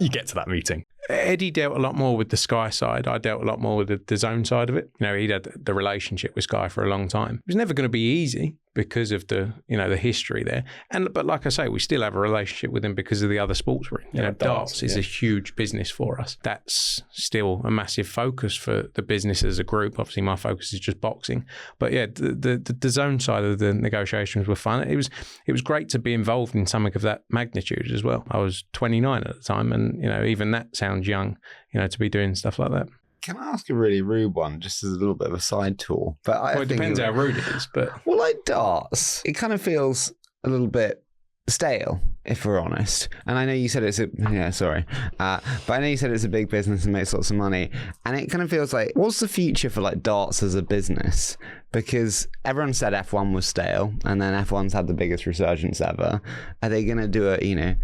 you get to that meeting? Eddie dealt a lot more with the Sky side. I dealt a lot more with the DAZN side of it. You know, he'd had the relationship with Sky for a long time. It was never going to be easy because of the, you know, the history there. But like I say, we still have a relationship with him because of the other sports we're in. You know, darts is a huge business for us. That's still a massive focus for the business as a group. Obviously, my focus is just boxing. But yeah, the DAZN side of the negotiations were fun. It was great to be involved in something of that magnitude as well. I was 29 at the time, and, you know, even that sounds young, you know, to be doing stuff like that. Can I ask a really rude one, just as a little bit of a side tour? But it depends how rude it is. But well, like darts, it kind of feels a little bit stale, if we're honest. And I know you said but I know you said it's a big business and makes lots of money. And it kind of feels like, what's the future for like darts as a business? Because everyone said F1 was stale, and then F1's had the biggest resurgence ever. Are they going to do a, you know,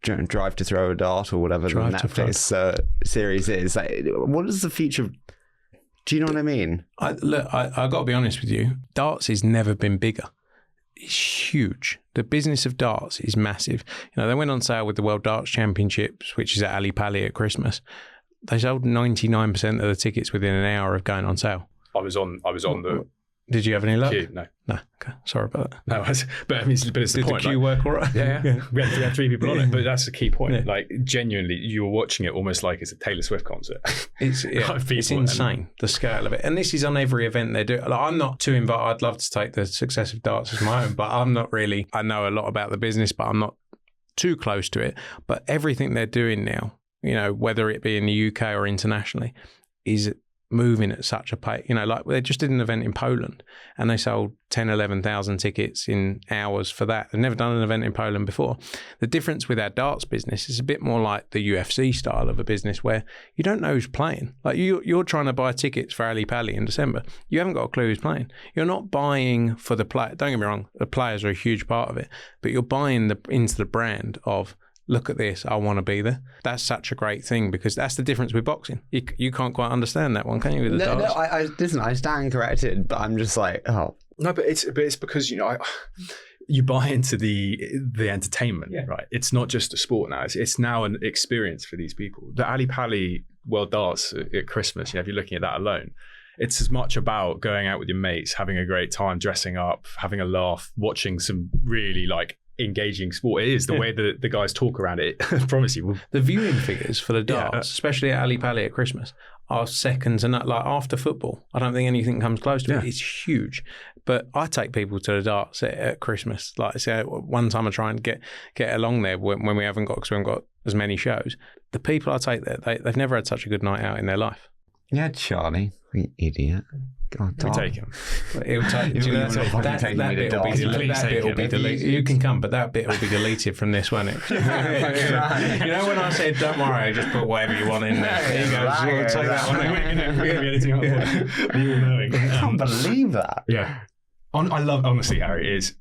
Drive to Throw a Dart or whatever the Netflix series is? Like, what is the future? Do you know what I mean? I got to be honest with you. Darts has never been bigger. It's huge. The business of darts is massive. You know, they went on sale with the World Darts Championships, which is at Ali Pali at Christmas. They sold 99% of the tickets within an hour of going on sale. I was on the. Did you have any luck? Queue? No. Okay. Sorry about that. No, but I mean, it's the point. Did the queue work all right? Yeah. We had 3 people on it, but that's the key point. Yeah. Like, genuinely, you were watching it almost like it's a Taylor Swift concert. It's insane, the scale of it. And this is on every event they do. Like, I'm not too involved. I'd love to take the success of darts as my own, but I'm not really. I know a lot about the business, but I'm not too close to it. But everything they're doing now, you know, whether it be in the UK or internationally, is moving at such a pace. You know, like they just did an event in Poland and they sold 11,000 tickets in hours for that. They've never done an event in Poland before. The difference with our darts business is a bit more like the UFC style of a business where you don't know who's playing. Like you're trying to buy tickets for Ali Pali in December. You haven't got a clue who's playing. You're not buying for the player. Don't get me wrong, the players are a huge part of it, but you're buying into the brand of, look at this, I want to be there. That's such a great thing because that's the difference with boxing. You can't quite understand that one, can you? With the darts? No, I stand corrected, but I'm just like, oh. No, but it's because, you know, you buy into the entertainment, right? It's not just a sport now. It's now an experience for these people. The Ali Pali World Darts at Christmas, you know, if you're looking at that alone, it's as much about going out with your mates, having a great time, dressing up, having a laugh, watching some really like engaging sport. It is the way that the guys talk around it. I promise you. The viewing figures for the darts, especially at Ali Pali at Christmas, are second to none. Like after football, I don't think anything comes close to it. It's huge. But I take people to the darts at Christmas. Like I say, one time I try and get along there when we haven't got as many shows. The people I take there, they've never had such a good night out in their life. Yeah, Charlie, you idiot. God, we take him. It'll take, that bit will be deleted. You can come, but that bit will be deleted from this, won't it? You know when I said, don't worry, just put whatever you want in there. There you go. We'll take that one. We're going to be editing up for you knowing. I can't believe that. Yeah. Honestly, Harry, it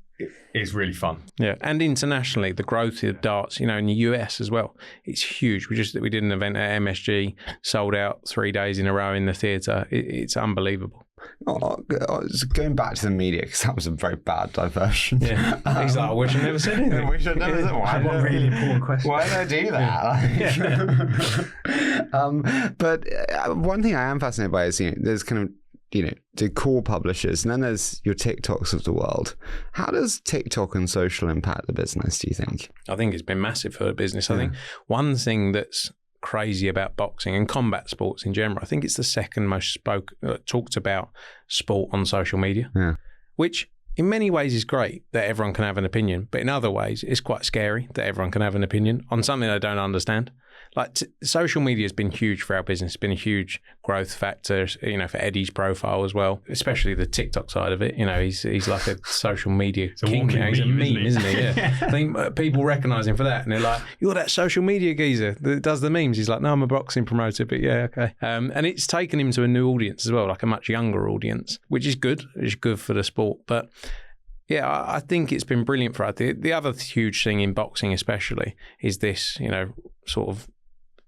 is really fun. Yeah, and internationally, the growth of darts, you know, in the US as well, it's huge. We did an event at MSG, sold out 3 days in a row in the theatre. It's unbelievable. Going back to the media, because that was a very bad diversion. Yeah. He's like, I wish I never said anything. I wish I never said. I had one really important question. Why did I do that? But one thing I am fascinated by is, there's kind of, the core publishers, and then there's your TikToks of the world. How does TikTok and social impact the business, do you think? I think it's been massive for the business. I think one thing that's crazy about boxing and combat sports in general, I think it's the second most talked about sport on social media, which in many ways is great that everyone can have an opinion, but in other ways it's quite scary that everyone can have an opinion on something they don't understand. Like social media has been huge for our business. It's been a huge growth factor, for Eddie's profile as well, especially the TikTok side of it. He's like a social media king. He's a meme, isn't he? Yeah. I think people recognise him for that, and they're like, "You're that social media geezer that does the memes." He's like, "No, I'm a boxing promoter, but yeah, okay." And it's taken him to a new audience as well, like a much younger audience, which is good. It's good for the sport, but. Yeah, I think it's been brilliant for us. The other huge thing in boxing especially is this, sort of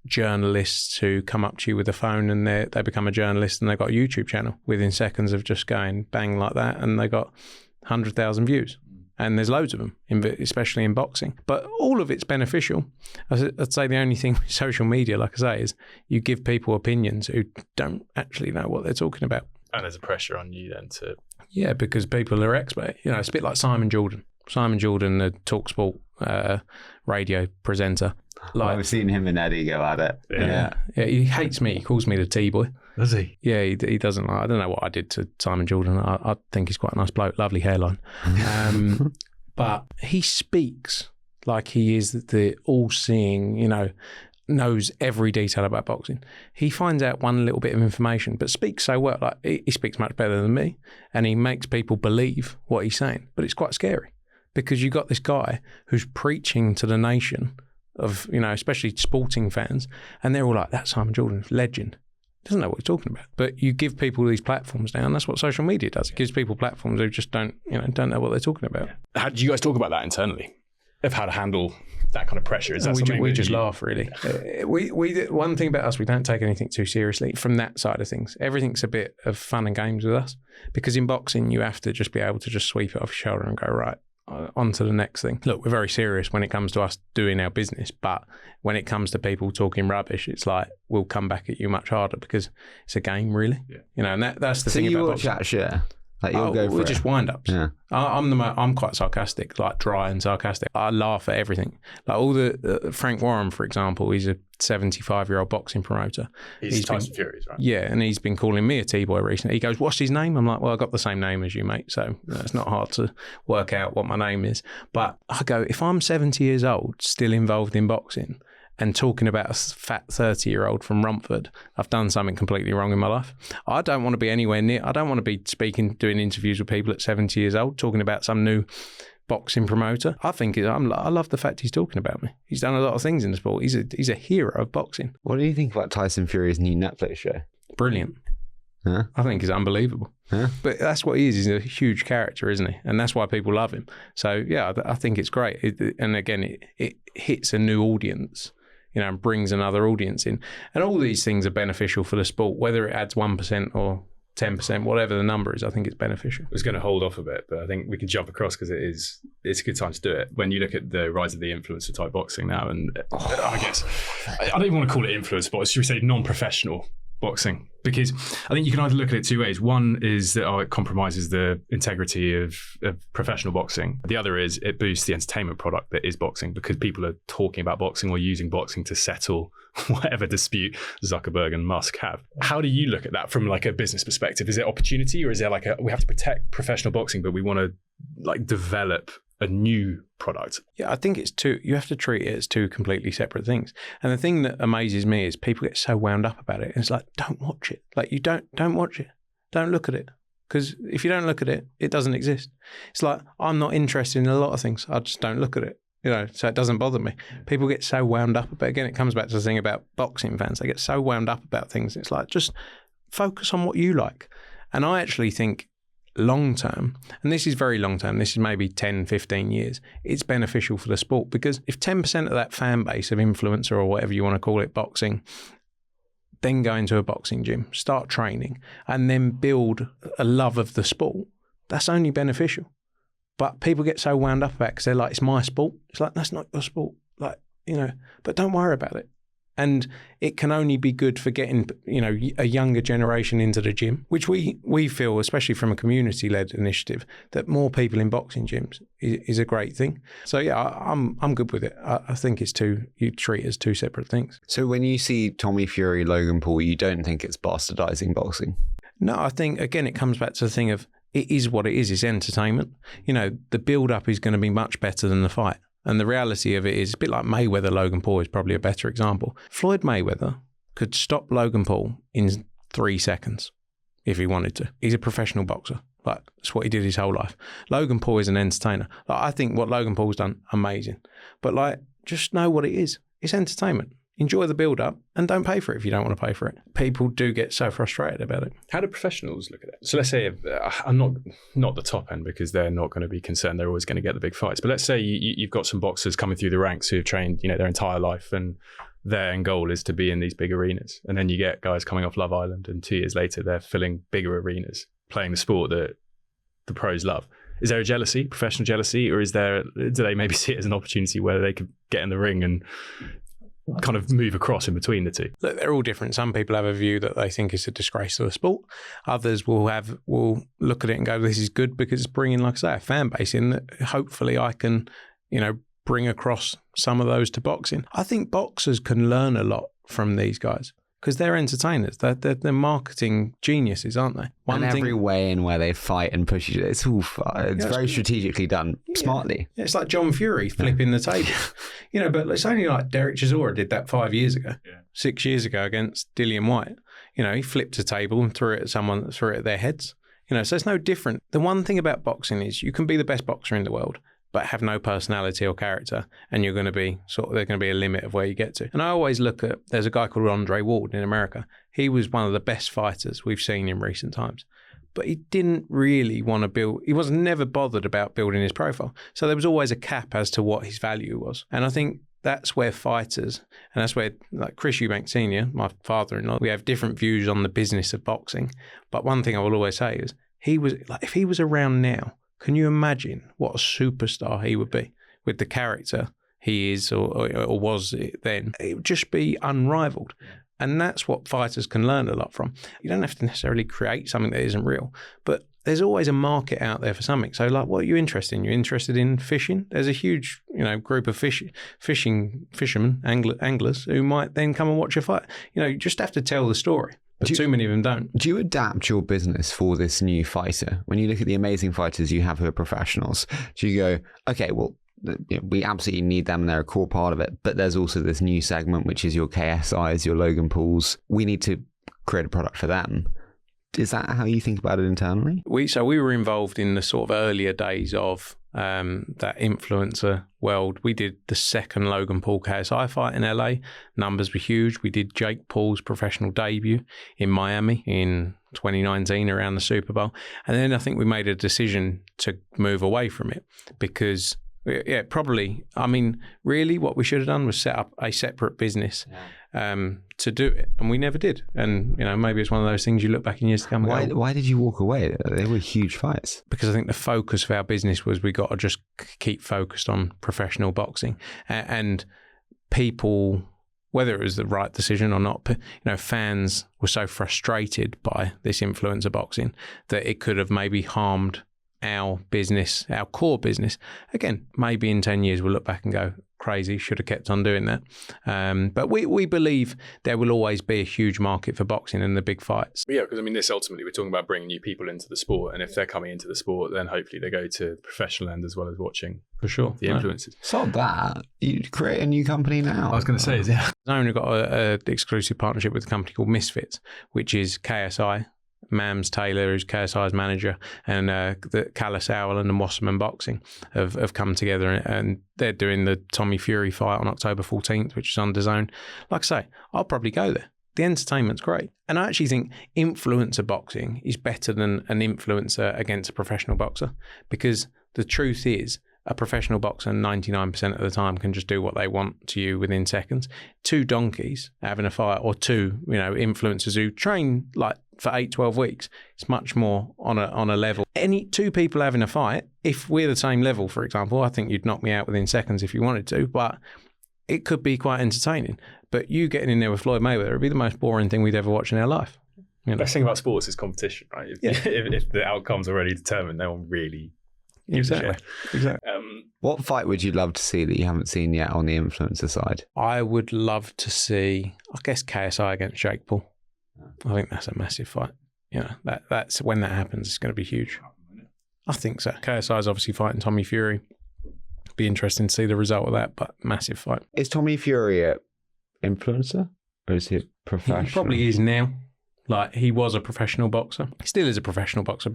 journalists who come up to you with a phone and they become a journalist and they've got a YouTube channel within seconds of just going bang like that, and they got 100,000 views. And there's loads of them, especially in boxing. But all of it's beneficial. I'd say the only thing with social media, like I say, is you give people opinions who don't actually know what they're talking about. And there's a pressure on you then to... Yeah, because people are expert. It's a bit like Simon Jordan. Simon Jordan, the TalkSport radio presenter. I've seen him and Eddie go at it. Yeah, he hates me. He calls me the T-boy. Does he? Yeah, he doesn't like... I don't know what I did to Simon Jordan. I think he's quite a nice bloke, lovely hairline. But he speaks like he is the all-seeing, knows every detail about boxing. He finds out one little bit of information, but speaks so well. Like he speaks much better than me, and he makes people believe what he's saying. But it's quite scary because you got this guy who's preaching to the nation of, especially sporting fans, and they're all like, "That's Simon Jordan, legend." Doesn't know what he's talking about. But you give people these platforms now, and that's what social media does. It gives people platforms who just don't know what they're talking about. How do you guys talk about that internally? Of how to handle that kind of pressure? Is that something we just laugh, really. We one thing about us, we don't take anything too seriously from that side of things. Everything's a bit of fun and games with us, because in boxing you have to just be able to just sweep it off your shoulder and go, right, on to the next thing. Look, we're very serious when it comes to us doing our business, but when it comes to people talking rubbish, it's like we'll come back at you much harder because it's a game, really. Yeah. And that's the thing about boxing. So you chat shit? Like you'll go for we're just wind-ups. Yeah. I'm quite sarcastic, like dry and sarcastic. I laugh at everything. Like all the Frank Warren, for example, he's a 75-year-old boxing promoter. He's Tyson Fury's, right? Yeah, and he's been calling me a T-boy recently. He goes, "What's his name?" I'm like, "Well, I got the same name as you, mate, so it's not hard to work out what my name is." But I go, if I'm 70 years old, still involved in boxing, and talking about a fat 30-year-old from Romford, I've done something completely wrong in my life. I don't want to be anywhere near... I don't want to be doing interviews with people at 70 years old, talking about some new boxing promoter. I love the fact he's talking about me. He's done a lot of things in the sport. He's a hero of boxing. What do you think about Tyson Fury's new Netflix show? Brilliant. Huh? I think he's unbelievable. Huh? But that's what he is. He's a huge character, isn't he? And that's why people love him. So, yeah, I think it's great. And again, it hits a new audience, and brings another audience in. And all these things are beneficial for the sport, whether it adds 1% or 10%, whatever the number is. I think it's beneficial. I was going to hold off a bit, but I think we can jump across because it's a good time to do it. When you look at the rise of the influencer type boxing now, and I guess, I don't even want to call it influencer, but should we say non-professional boxing? Because I think you can either look at it two ways. One is that it compromises the integrity of professional boxing. The other is it boosts the entertainment product that is boxing, because people are talking about boxing or using boxing to settle whatever dispute Zuckerberg and Musk have. How do you look at that from like a business perspective? Is it opportunity, or is there like we have to protect professional boxing, but we want to like develop a new product? Yeah, I think it's two. You have to treat it as two completely separate things. And the thing that amazes me is people get so wound up about it. It's like, don't watch it. Like you don't watch it. Don't look at it. Because if you don't look at it, it doesn't exist. It's like, I'm not interested in a lot of things. I just don't look at it. So it doesn't bother me. People get so wound up about it. Again, it comes back to the thing about boxing fans. They get so wound up about things. It's like, just focus on what you like. And I actually think long term, and this is very long term, this is maybe 10, 15 years, it's beneficial for the sport, because if 10% of that fan base of influencer or whatever you want to call it, boxing, then go into a boxing gym, start training, and then build a love of the sport, that's only beneficial. But people get so wound up about it because they're like, it's my sport. It's like, that's not your sport. Like, but don't worry about it. And it can only be good for getting, a younger generation into the gym, which we feel, especially from a community-led initiative, that more people in boxing gyms is a great thing. So yeah, I'm good with it. I think you treat it as two separate things. So when you see Tommy Fury, Logan Paul, you don't think it's bastardizing boxing? No, I think, again, it comes back to the thing of it is what it is. It's entertainment. The build-up is going to be much better than the fight. And the reality of it is a bit like Mayweather, Logan Paul is probably a better example. Floyd Mayweather could stop Logan Paul in 3 seconds if he wanted to. He's a professional boxer. Like, that's what he did his whole life. Logan Paul is an entertainer. Like, I think what Logan Paul's done, amazing. But just know what it is. It's entertainment. Enjoy the build-up and don't pay for it if you don't want to pay for it. People do get so frustrated about it. How do professionals look at it? So let's say, I'm not the top end because they're not going to be concerned. They're always going to get the big fights. But let's say you've got some boxers coming through the ranks who have trained, their entire life, and their end goal is to be in these big arenas. And then you get guys coming off Love Island, and 2 years later they're filling bigger arenas, playing the sport that the pros love. Is there a jealousy, professional jealousy, or do they maybe see it as an opportunity where they could get in the ring and kind of move across in between the two? Look, they're all different. Some people have a view that they think it's a disgrace to the sport. Others will look at it and go, this is good because it's bringing, like I say, a fan base in that hopefully I can, bring across some of those to boxing. I think boxers can learn a lot from these guys because they're entertainers. They're marketing geniuses, aren't they? Every way in where they fight and push you, it's all fun. It's very strategically done, smartly. Yeah, it's like John Fury flipping the table. But it's only like Derek Chisora did that 5 years ago, 6 years ago against Dillian White. He flipped a table and threw it at someone that threw it at their heads. So it's no different. The one thing about boxing is you can be the best boxer in the world, but have no personality or character, and you're going to be there's going to be a limit of where you get to. And I always look at, there's a guy called Andre Ward in America. He was one of the best fighters we've seen in recent times, but he didn't really want to build, he was never bothered about building his profile. So there was always a cap as to what his value was. And I think that's where fighters, and that's where, like Chris Eubank Sr., my father-in-law, we have different views on the business of boxing. But one thing I will always say is, if he was around now, can you imagine what a superstar he would be with the character he is or was then? It would just be unrivaled. And that's what fighters can learn a lot from. You don't have to necessarily create something that isn't real, but there's always a market out there for something. So what are you interested in? You're interested in fishing? There's a huge group of fishermen, anglers who might then come and watch a fight. You just have to tell the story. But too many of them don't. Do you adapt your business for this new fighter? When you look at the amazing fighters you have who are professionals, do you go, okay, well, we absolutely need them and they're a core part of it, but there's also this new segment, which is your KSIs, your Logan Pauls. We need to create a product for them. Is that how you think about it internally? We were involved in the sort of earlier days of that influencer world. We did the second Logan Paul KSI fight in LA. Numbers were huge. We did Jake Paul's professional debut in Miami in 2019 around the Super Bowl. And then I think we made a decision to move away from it because, probably, really what we should have done was set up a separate business to do it. And we never did. And, maybe it's one of those things you look back in years to come and go, why did you walk away? They were huge fights. Because I think the focus of our business was we got to just keep focused on professional boxing. And people, whether it was the right decision or not, fans were so frustrated by this influencer boxing that it could have maybe harmed our business, our core business. Again, maybe in 10 years we'll look back and go, crazy, should have kept on doing that. But we believe there will always be a huge market for boxing and the big fights. Yeah, because this ultimately, we're talking about bringing new people into the sport. And if they're coming into the sport, then hopefully they go to the professional end as well as watching, for sure, the influences. So that, you create a new company now. I was going to say, I've only got an exclusive partnership with a company called Misfits, which is KSI, Mams Taylor, who's KSI's manager, and the Callis Howland and Wasserman Boxing have come together, and they're doing the Tommy Fury fight on October 14th, which is on DAZN. Like I say, I'll probably go there. The entertainment's great. And I actually think influencer boxing is better than an influencer against a professional boxer, because the truth is, a professional boxer 99% of the time can just do what they want to you within seconds. Two donkeys having a fight, or two, influencers who train like for 8-12 weeks, it's much more on a level. Any two people having a fight, if we're the same level, for example, I think you'd knock me out within seconds if you wanted to, but it could be quite entertaining. But you getting in there with Floyd Mayweather would be the most boring thing we'd ever watch in our life. The best thing about sports is competition, right? If the outcome's already determined, no one really gives a shit. Exactly. What fight would you love to see that you haven't seen yet on the influencer side? I would love to see, I guess, KSI against Jake Paul. I think that's a massive fight. That's when that happens, it's going to be huge. I think so. KSI is obviously fighting Tommy Fury. Be interesting to see the result of that, but massive fight. Is Tommy Fury an influencer or is he a professional? He probably is now. Like, he was a professional boxer. He still is a professional boxer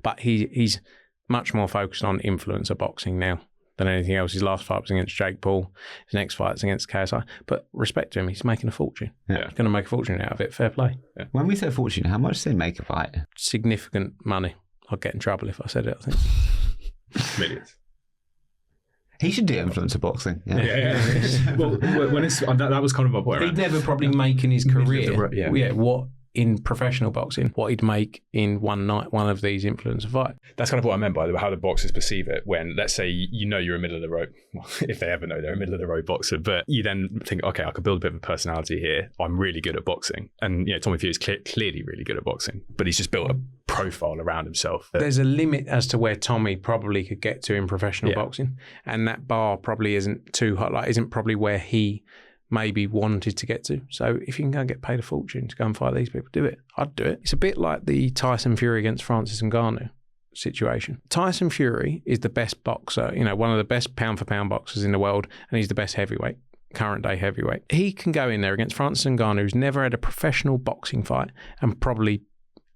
but he's much more focused on influencer boxing now than anything else. His last fight was against Jake Paul. His next fight is against KSI. But respect to him, he's making a fortune. Yeah. He's going to make a fortune out of it. Fair play. Yeah. When we say fortune, how much do they make a fight? Significant money. I'd get in trouble if I said it, I think. Millions. He should do influencer boxing. Yeah. Well, when that was kind of my point. He'd never probably make in his career. What in professional boxing, what he'd make in one night, one of these influencer fights. That's kind of what I meant by how the boxers perceive it. When, let's say, you're a middle of the road, well, if they ever know they're a middle of the road boxer, but you then think, okay, I could build a bit of a personality here. I'm really good at boxing, and Tommy Fury is clearly really good at boxing, but he's just built a profile around himself. There's a limit as to where Tommy probably could get to in professional boxing, and that bar probably isn't too hot. Like, isn't probably where he maybe wanted to get to. So if you can go and get paid a fortune to go and fight these people, do it. I'd do it. It's a bit like the Tyson Fury against Francis Ngannou situation. Tyson Fury is the best boxer, one of the best pound for pound boxers in the world, and he's the best heavyweight, current day heavyweight. He can go in there against Francis Ngannou, who's never had a professional boxing fight, and probably,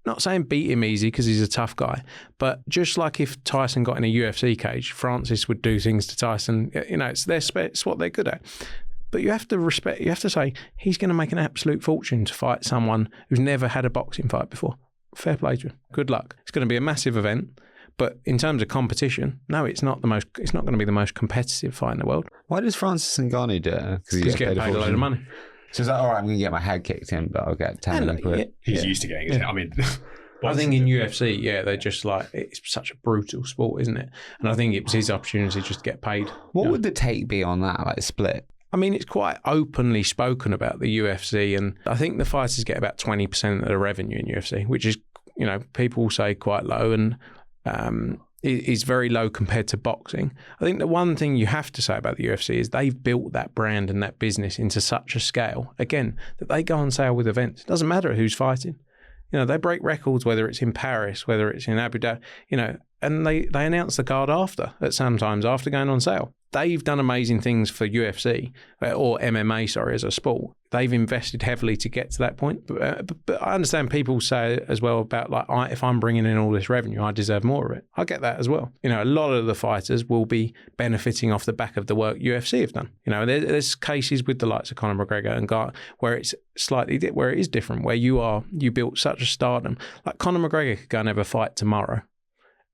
not saying beat him easy because he's a tough guy, but just like if Tyson got in a UFC cage, Francis would do things to Tyson. It's what they're good at. But you have to say, he's going to make an absolute fortune to fight someone who's never had a boxing fight before. Fair play to him. Good luck. It's going to be a massive event. But in terms of competition, no, it's not going to be the most competitive fight in the world. Why does Francis Ngannou do it? Because he's getting paid a load of money. So it's like, all right, I'm going to get my head kicked in, but I'll get 10 million for it. He's used to getting it. I mean, I think in UFC, they're just like, it's such a brutal sport, isn't it? And I think it was his opportunity just to get paid. What would the take be on that, like split? I mean, it's quite openly spoken about the UFC, and I think the fighters get about 20% of the revenue in UFC, which is, people say quite low, and is very low compared to boxing. I think the one thing you have to say about the UFC is they've built that brand and that business into such a scale, again, that they go on sale with events. It doesn't matter who's fighting. They break records, whether it's in Paris, whether it's in Abu Dhabi, and they announce the card after going on sale. They've done amazing things for UFC, or MMA, as a sport. They've invested heavily to get to that point. But I understand people say as well about, like, if I'm bringing in all this revenue, I deserve more of it. I get that as well. A lot of the fighters will be benefiting off the back of the work UFC have done. There's cases with the likes of Conor McGregor and Guy where it's where it is different, where you built such a stardom. Like, Conor McGregor could go and have a fight tomorrow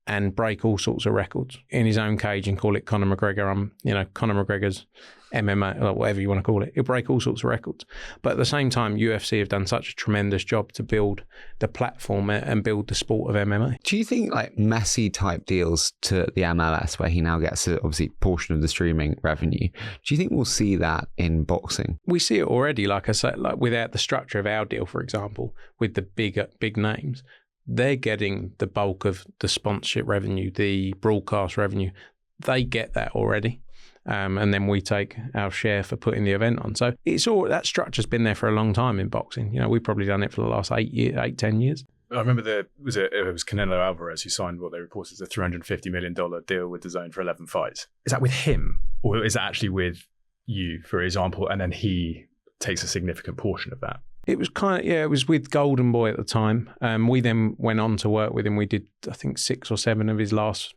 and break all sorts of records in his own cage and call it Conor McGregor. Conor McGregor's MMA, or whatever you want to call it. He'll break all sorts of records. But at the same time, UFC have done such a tremendous job to build the platform and build the sport of MMA. Do you think, like, Messi type deals to the MLS, where he now gets obviously portion of the streaming revenue, do you think we'll see that in boxing? We see it already, like I said, like without the structure of our deal, for example, with the big names. They're getting the bulk of the sponsorship revenue, the broadcast revenue. They get that already. And then we take our share for putting the event on. So that structure's been there for a long time in boxing. We've probably done it for the last 10 years. I remember it was Canelo Alvarez who signed what they reported as a $350 million deal with DAZN for 11 fights. Is that with him, or is that actually with you, for example, and then he takes a significant portion of that? It was it was with Golden Boy at the time. We then went on to work with him. We did, I think, 6 or 7 of his last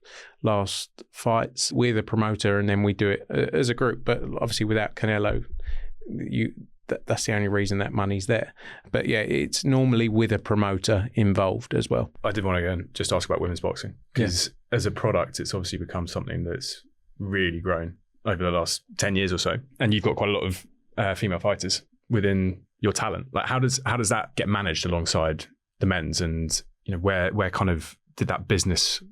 fights with a promoter, and then we do it as a group. But obviously without Canelo, that's the only reason that money's there. But yeah, it's normally with a promoter involved as well. I did want to go and just ask about women's boxing, because as a product, it's obviously become something that's really grown over the last 10 years or so. And you've got quite a lot of female fighters within your talent. Like, how does that get managed alongside the men's? And, you know, where kind of did that business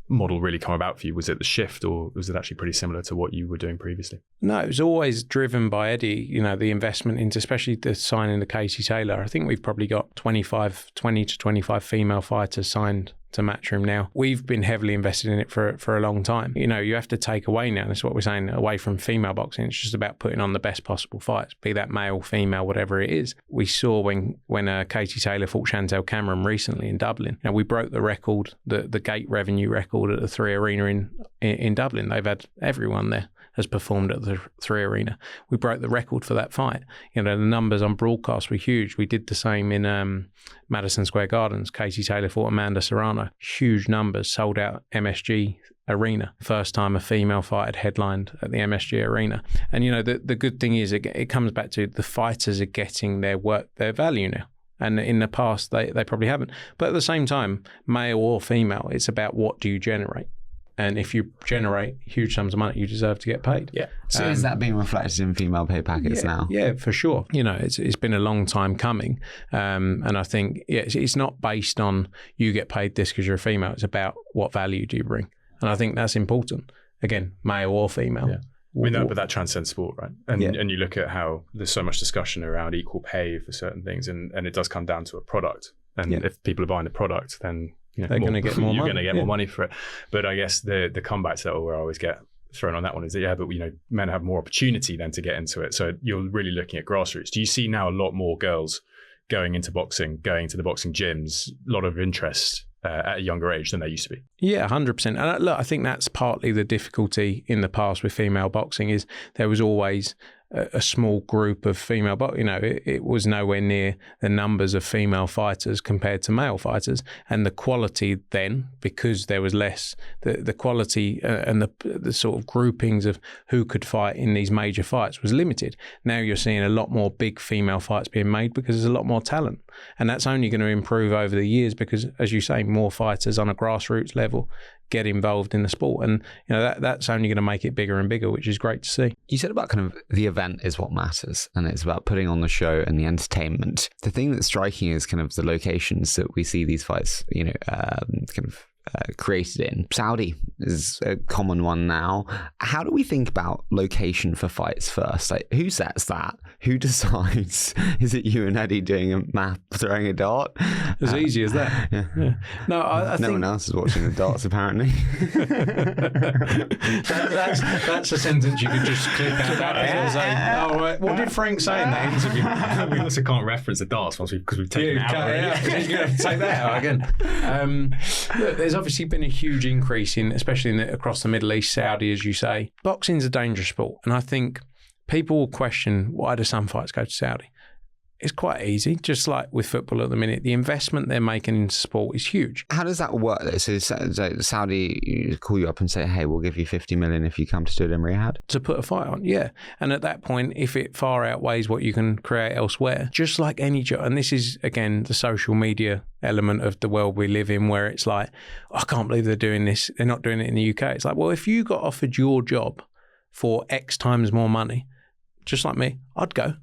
model really come about for you? Was it the shift, or was it actually pretty similar to what you were doing previously? No, it was always driven by Eddie, you know, the investment into, especially the signing of Katie Taylor. I think we've probably got 20 to 25 female fighters signed to Matchroom now. We've been heavily invested in it for a long time. You know, you have to take away now, that's what we're saying, away from female boxing. It's just about putting on the best possible fights, be that male, female, whatever it is. We saw when Katie Taylor fought Chantel Cameron recently in Dublin, and we broke the record, the gate revenue record at the 3 Arena in Dublin. They've had everyone there has performed at the 3 Arena. We broke the record for that fight. You know, the numbers on broadcast were huge. We did the same in Madison Square Gardens. Katie Taylor fought Amanda Serrano. Huge numbers, sold out MSG Arena. First time a female fight had headlined at the MSG Arena. And, you know, the good thing is it comes back to the fighters are getting their value now. And in the past, they probably haven't. But at the same time, male or female, it's about what do you generate. And if you generate huge sums of money, you deserve to get paid. Yeah. So is that being reflected in female pay packets now? Yeah, for sure. You know, it's been a long time coming. And I think, it's not based on you get paid this because you're a female. It's about what value do you bring. And I think that's important. Again, male or female. Yeah. I mean, but that transcends sport, right? And you look at how there's so much discussion around equal pay for certain things, and it does come down to a product. And if people are buying the product, then they're going to get more money. You're going to get more money for it. But I guess the comeback to that, where I always get thrown on that one, is that, but, you know, men have more opportunity then to get into it. So you're really looking at grassroots. Do you see now a lot more girls going into boxing, going to the boxing gyms, a lot of interest at a younger age than they used to be? Yeah, 100%. And look, I think that's partly the difficulty in the past with female boxing is there was always a small group of female, but, you know, it was nowhere near the numbers of female fighters compared to male fighters. And the quality then, because there was less, the quality and the sort of groupings of who could fight in these major fights was limited. Now you're seeing a lot more big female fights being made because there's a lot more talent. And that's only going to improve over the years because, as you say, more fighters on a grassroots level get involved in the sport, and, you know, that's only going to make it bigger and bigger, which is great to see. You said about kind of the event is what matters, and it's about putting on the show and the entertainment. The thing that's striking is kind of the locations that we see these fights, you know, kind of created in. Saudi is a common one now. How do we think about location for fights first? Like, who sets that? Who decides? Is it you and Eddie doing a map, throwing a dart? As easy as that. Yeah. No, I think no one else is watching the darts, apparently. that's a sentence you could just clip out. Oh, right. What did Frank say in that interview? We also can't reference the darts because we've taken it out. Yeah, you're going to have to take that out again. Look, there's obviously been a huge increase especially across the Middle East, Saudi, as you say. Boxing's a dangerous sport, and I think people will question, why do some fights go to Saudi? It's quite easy, just like with football at the minute. The investment they're making into sport is huge. How does that work, though? So Saudi call you up and say, hey, we'll give you 50 million if you come to do it in Riyadh? To put a fight on, yeah. And at that point, if it far outweighs what you can create elsewhere, just like any job, and this is, again, the social media element of the world we live in, where it's like, I can't believe they're doing this. They're not doing it in the UK. It's like, well, if you got offered your job for X times more money, just like me, I'd go.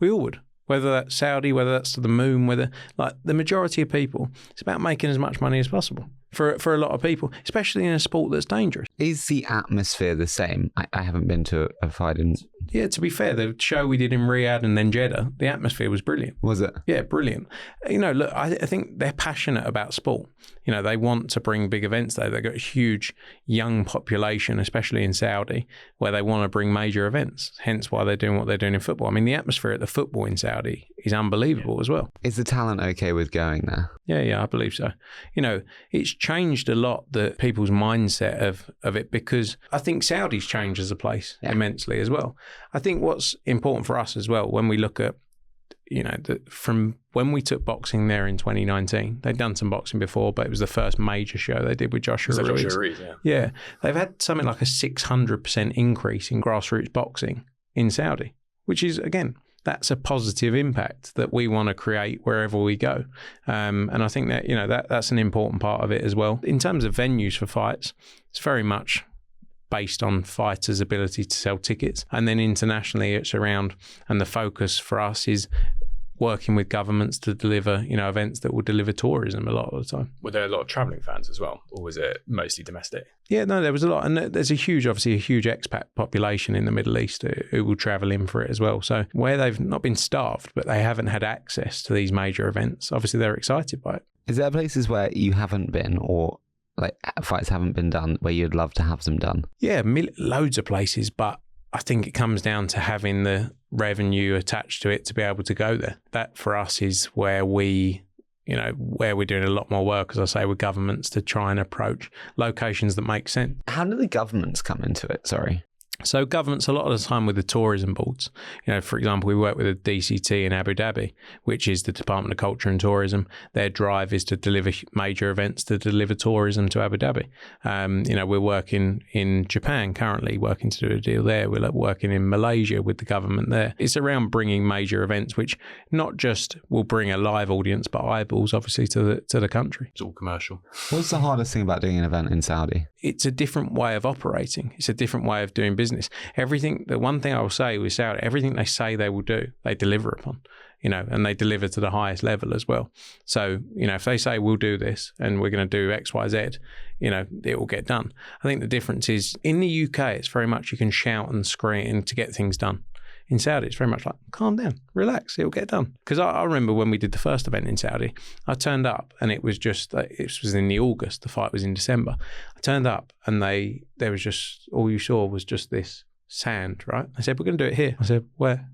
We all would. Whether that's Saudi, whether that's to the moon, whether, like, the majority of people, it's about making as much money as possible for a lot of people, especially in a sport that's dangerous. Is the atmosphere the same? I haven't been to a fight in... Yeah, to be fair, the show we did in Riyadh and then Jeddah, the atmosphere was brilliant. Was it? Yeah, brilliant. You know, look, I think they're passionate about sport. You know, they want to bring big events there. They've got a huge young population, especially in Saudi, where they want to bring major events, hence why they're doing what they're doing in football. I mean, the atmosphere at the football in Saudi is unbelievable as well. Is the talent okay with going there? Yeah, I believe so. You know, it's changed a lot, the people's mindset of it, because I think Saudi's changed as a place immensely as well. I think what's important for us as well, when we look at, you know, from when we took boxing there in 2019, they'd done some boxing before, but it was the first major show they did with Joshua Ruiz. Yeah. They've had something like a 600% increase in grassroots boxing in Saudi, which is, again, that's a positive impact that we want to create wherever we go. And I think that, you know, that's an important part of it as well. In terms of venues for fights, it's very much based on fighters' ability to sell tickets. And then internationally, it's around, and the focus for us is working with governments to deliver, you know, events that will deliver tourism a lot of the time. Were there a lot of travelling fans as well, or was it mostly domestic? Yeah, no, there was a lot. And there's obviously a huge expat population in the Middle East who will travel in for it as well. So where they've not been starved, but they haven't had access to these major events, obviously they're excited by it. Is there places where you haven't been, or like fights haven't been done, where you'd love to have them done? Yeah, loads of places, but I think it comes down to having the revenue attached to it to be able to go there. That for us is where we're doing a lot more work, as I say, with governments to try and approach locations that make sense. How do the governments come into it? Sorry. So governments, a lot of the time with the tourism boards, you know, for example, we work with the DCT in Abu Dhabi, which is the Department of Culture and Tourism. Their drive is to deliver major events to deliver tourism to Abu Dhabi. You know, we're working in Japan currently, working to do a deal there. We're working in Malaysia with the government there. It's around bringing major events, which not just will bring a live audience, but eyeballs, obviously, to the country. It's all commercial. What's the hardest thing about doing an event in Saudi? It's a different way of operating. It's a different way of doing business. The one thing I will say with Saudi, everything they say they will do, they deliver upon, you know, and they deliver to the highest level as well. So, you know, if they say we'll do this and we're going to do X, Y, Z, you know, it will get done. I think the difference is in the UK, it's very much you can shout and scream to get things done. In Saudi, it's very much like, calm down, relax, it'll get done. Because I remember when we did the first event in Saudi, I turned up and it was in the August, the fight was in December. I turned up and there was just, all you saw was just this sand, right? They said, we're going to do it here. I said, where?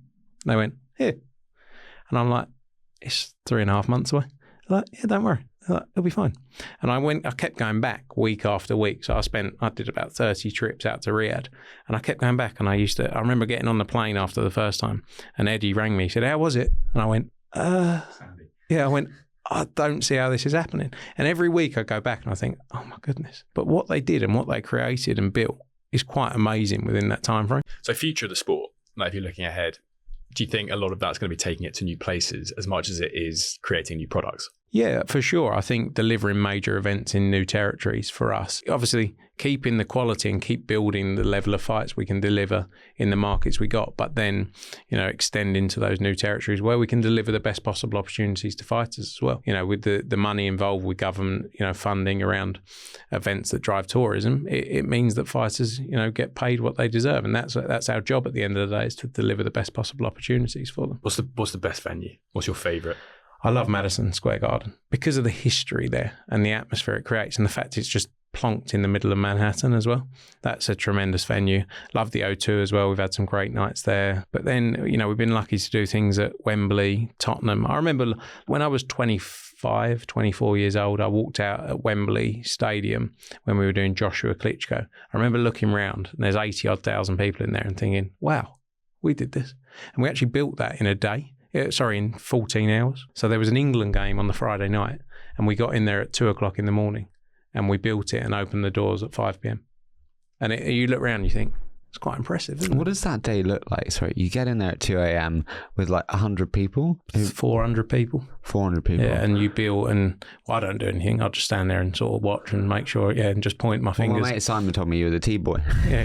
And they went, here. And I'm like, it's 3.5 months away. They're like, yeah, don't worry. They're like, it'll be fine. And I kept going back week after week. So I did about 30 trips out to Riyadh, and I kept going back. And I remember getting on the plane after the first time, and Eddie rang me. He said, how was it? And I went, yeah, I went, I don't see how this is happening. And every week I go back and I think, oh my goodness. But what they did and what they created and built is quite amazing within that time frame. So future of the sport, like if you're looking ahead, do you think a lot of that's going to be taking it to new places as much as it is creating new products? Yeah, for sure. I think delivering major events in new territories for us, obviously keeping the quality and keep building the level of fights we can deliver in the markets we got, but then, you know, extend into those new territories where we can deliver the best possible opportunities to fighters as well. You know, with the money involved with government, you know, funding around events that drive tourism, it means that fighters, you know, get paid what they deserve. And that's our job at the end of the day, is to deliver the best possible opportunities for them. What's the best venue? What's your favourite? I love Madison Square Garden because of the history there and the atmosphere it creates, and the fact it's just plonked in the middle of Manhattan as well. That's a tremendous venue. Love the O2 as well. We've had some great nights there. But then, you know, we've been lucky to do things at Wembley, Tottenham. I remember when I was 24 years old, I walked out at Wembley Stadium when we were doing Joshua Klitschko. I remember looking around and there's 80,000 people in there and thinking, wow, we did this. And we actually built that in a day. In 14 hours. So there was an England game on the Friday night and we got in there at 2:00 in the morning and we built it and opened the doors at 5 p.m. And you look around and you think, it's quite impressive, isn't it? What does that day look like? Sorry, you get in there at 2 a.m. with like 100 people? 400 people. 400 people. Yeah, and you build, and I don't do anything. I'll just stand there and sort of watch and make sure, and just point my fingers. My mate Simon told me you were the tea boy. Yeah,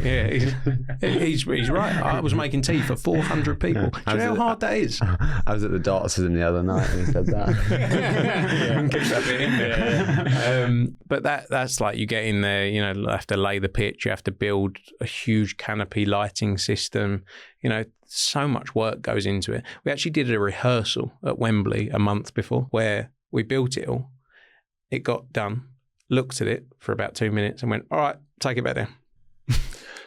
he's right. I was making tea for 400 people. Do you know how hard that is? I was at the darts with him the other night and he said that. Keep that bit in there. But that's like, you get in there, you know, you have to lay the pitch, you have to build a huge canopy lighting system. You know, so much work goes into it. We actually did a rehearsal at Wembley a month before where we built it all. It got done, looked at it for about 2 minutes and went, all right, take it back down.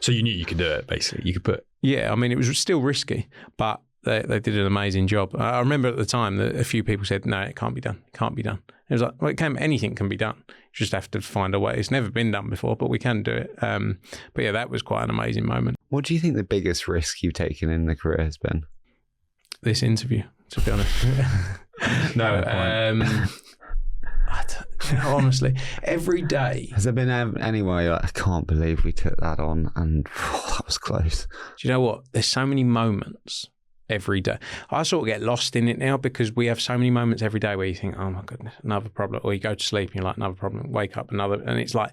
So you knew you could do it, basically. You could put... Yeah, I mean, it was still risky, but they did an amazing job. I remember at the time that a few people said, no, it can't be done. It can't be done. It was like, well, anything can be done. You just have to find a way. It's never been done before, but we can do it. But yeah, that was quite an amazing moment. What do you think the biggest risk you've taken in the career has been? This interview, to be honest. Honestly, every day. Has there been anywhere you're like, I can't believe we took that on and that was close? Do you know what? There's so many moments every day. I sort of get lost in it now because we have so many moments every day where you think, oh my goodness, another problem. Or you go to sleep and you're like, another problem, wake up, another. And it's like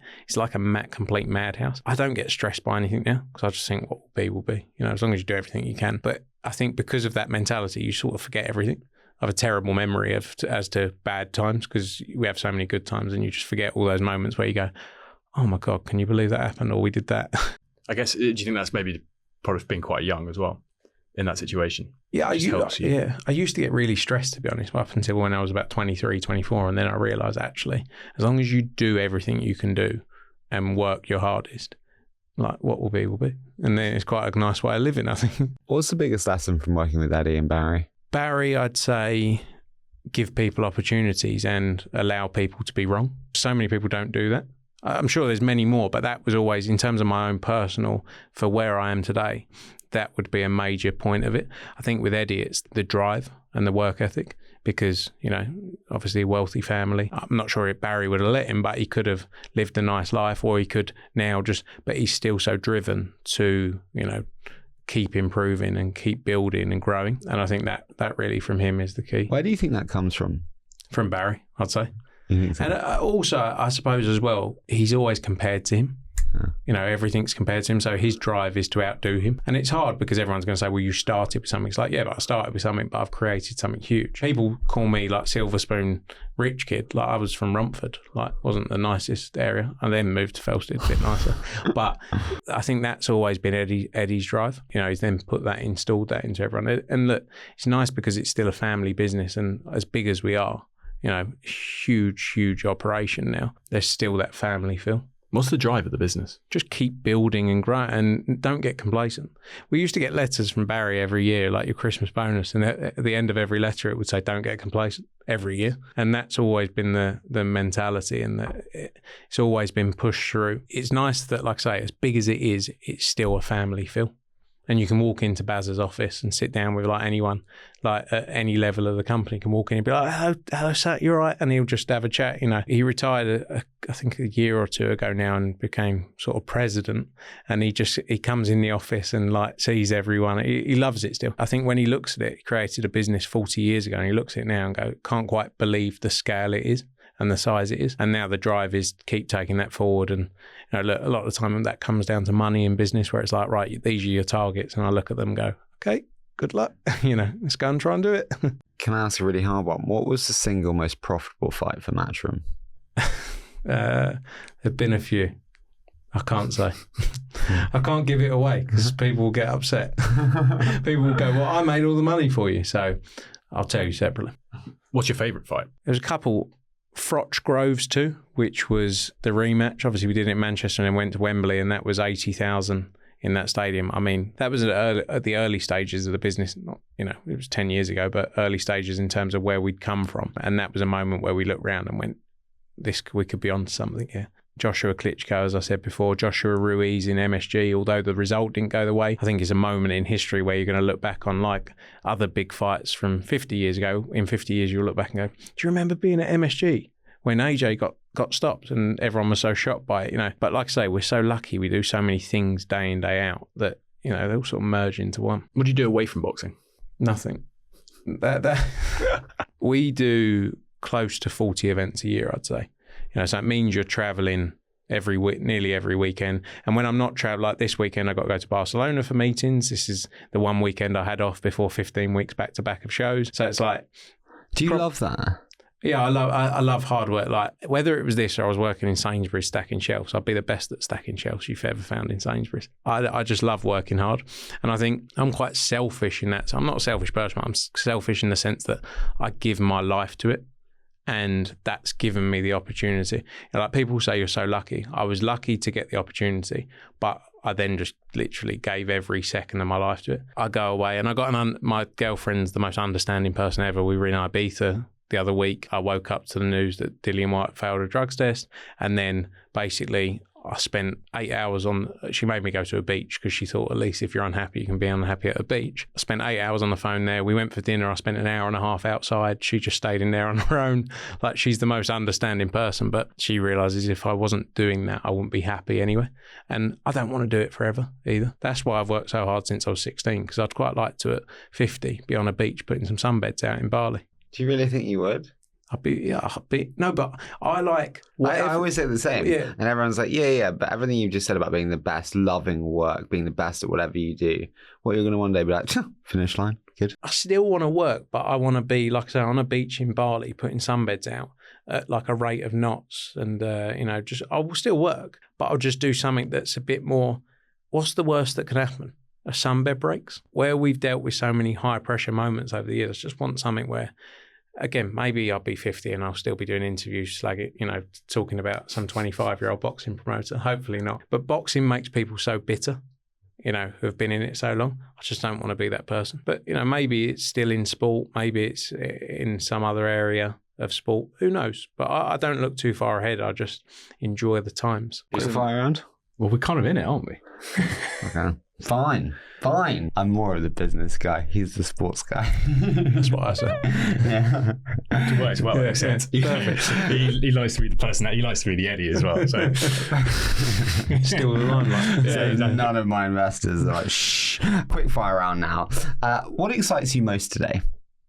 a complete madhouse. I don't get stressed by anything now because I just think what will be. As long as you do everything you can. But I think because of that mentality, you sort of forget everything. I have a terrible memory as to bad times because we have so many good times and you just forget all those moments where you go, oh my God, can you believe that happened? Or we did that. I guess, do you think that's maybe part of being quite young as well in that situation? Yeah, I used to get really stressed, to be honest, up until when I was about 23, 24. And then I realised actually, as long as you do everything you can do and work your hardest, like what will be, will be. And then it's quite a nice way of living, I think. What's the biggest lesson from working with Eddie and Barry? Barry, I'd say give people opportunities and allow people to be wrong. So many people don't do that. I'm sure there's many more, but that was always, in terms of my own personal, for where I am today, that would be a major point of it. I think with Eddie, it's the drive and the work ethic because, obviously a wealthy family. I'm not sure if Barry would have let him, but he could have lived a nice life or he could now but he's still so driven to, keep improving and keep building and growing. And I think that really from him is the key. Where do you think that comes from? From Barry, I'd say. So? And also, I suppose as well, he's always compared to him. Everything's compared to him. So his drive is to outdo him. And it's hard because everyone's going to say, well, you started with something. It's like, yeah, but I started with something, but I've created something huge. People call me like Silver Spoon rich kid. Like I was from Romford, like wasn't the nicest area. I then moved to Felsted, a bit nicer. But I think that's always been Eddie's drive. He's then installed that into everyone. And look, it's nice because it's still a family business. And as big as we are, huge operation now, there's still that family feel. What's the drive of the business? Just keep building and grow and don't get complacent. We used to get letters from Barry every year, like your Christmas bonus. And at the end of every letter, it would say, don't get complacent every year. And that's always been the mentality and it's always been pushed through. It's nice that, like I say, as big as it is, it's still a family feel. And you can walk into Baz's office and sit down with like anyone, like at any level of the company can walk in and be like, hello, sir, you're right. And he'll just have a chat. He retired, I think a year or two ago now and became sort of president. And he comes in the office and like sees everyone. He loves it still. I think when he looks at it, he created a business 40 years ago and he looks at it now and can't quite believe the scale it is and the size it is. And now the drive is keep taking that forward. And look, a lot of the time that comes down to money in business where it's like, right, these are your targets. And I look at them and go, okay, good luck. Let's go and try and do it. Can I ask a really hard one? What was the single most profitable fight for Matchroom? There've been a few. I can't say. I can't give it away because people will get upset. People will go, well, I made all the money for you. So I'll tell you separately. What's your favourite fight? There's a couple. Frotch Groves 2, which was the rematch. Obviously, we did it in Manchester and then went to Wembley, and that was 80,000 in that stadium. I mean, that was at the early stages of the business. Not, it was 10 years ago, but early stages in terms of where we'd come from. And that was a moment where we looked around and went, we could be on to something here. Joshua Klitschko, as I said before, Joshua Ruiz in MSG, although the result didn't go the way, I think it's a moment in history where you're going to look back on like other big fights from 50 years ago. In 50 years, you'll look back and go, do you remember being at MSG when AJ got stopped and everyone was so shocked by it, But like I say, we're so lucky we do so many things day in, day out that, they all sort of merge into one. What do you do away from boxing? Nothing. We do close to 40 events a year, I'd say. So it means you're traveling every week, nearly every weekend. And when I'm not traveling, like this weekend, I got to go to Barcelona for meetings. This is the one weekend I had off before 15 weeks back to back of shows. So it's like, do you love that? Yeah, I love hard work. Like whether it was this or I was working in Sainsbury's stacking shelves, I'd be the best at stacking shelves you've ever found in Sainsbury's. I just love working hard. And I think I'm quite selfish in that. So I'm not a selfish person. I'm selfish in the sense that I give my life to it. And that's given me the opportunity. Like people say you're so lucky. I was lucky to get the opportunity, but I then just literally gave every second of my life to it. I go away and I got my girlfriend's the most understanding person ever. We were in Ibiza the other week. I woke up to the news that Dillian White failed a drugs test. And then basically I spent 8 hours she made me go to a beach because she thought at least if you're unhappy, you can be unhappy at a beach. I spent 8 hours on the phone there. We went for dinner. I spent an hour and a half outside. She just stayed in there on her own. Like, she's the most understanding person, but she realises if I wasn't doing that, I wouldn't be happy anyway. And I don't want to do it forever either. That's why I've worked so hard since I was 16, because I'd quite like to, at 50, be on a beach putting some sunbeds out in Bali. Do you really think you would? No, but I like... I always say the same. Yeah. And everyone's like, yeah, but everything you've just said about being the best, loving work, being the best at whatever you do, what you're going to one day be like, finish line, good. I still want to work, but I want to be, like I say, on a beach in Bali, putting sunbeds out at like a rate of knots. And, I will still work, but I'll just do something that's a bit more, what's the worst that could happen? A sunbed breaks? Where we've dealt with so many high pressure moments over the years, I just want something where, again, maybe I'll be 50 and I'll still be doing interviews, talking about some 25-year-old boxing promoter. Hopefully not. But boxing makes people so bitter, who have been in it so long. I just don't want to be that person. But, maybe it's still in sport. Maybe it's in some other area of sport. Who knows? But I don't look too far ahead. I just enjoy the times. Is it fire around? Well, we're kind of in it, aren't we? Okay. Fine. I'm more of the business guy. He's the sports guy. That's what I say. Yeah. It works well. Makes sense. Perfect. He likes to be the person. He likes to be the Eddie as well. So still the limelight. So none of my investors are like, shh. Quick fire round now. What excites you most today?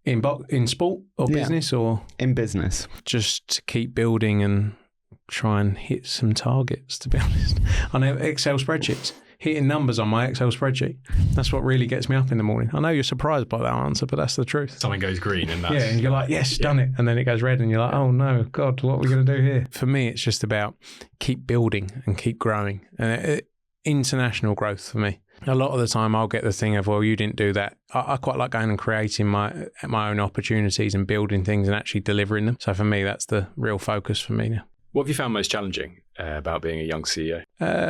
In sport or business or? In business. Just to keep building and try and hit some targets, to be honest. I know Excel spreadsheets. Hitting numbers on my Excel spreadsheet. That's what really gets me up in the morning. I know you're surprised by that answer, but that's the truth. Something goes green and that's... Yeah, and you're like, yes, done it. And then it goes red and you're like, oh no, God, what are we going to do here? For me, it's just about keep building and keep growing. International growth for me. A lot of the time I'll get the thing of, well, you didn't do that. I quite like going and creating my own opportunities and building things and actually delivering them. So for me, that's the real focus for me now. What have you found most challenging about being a young CEO?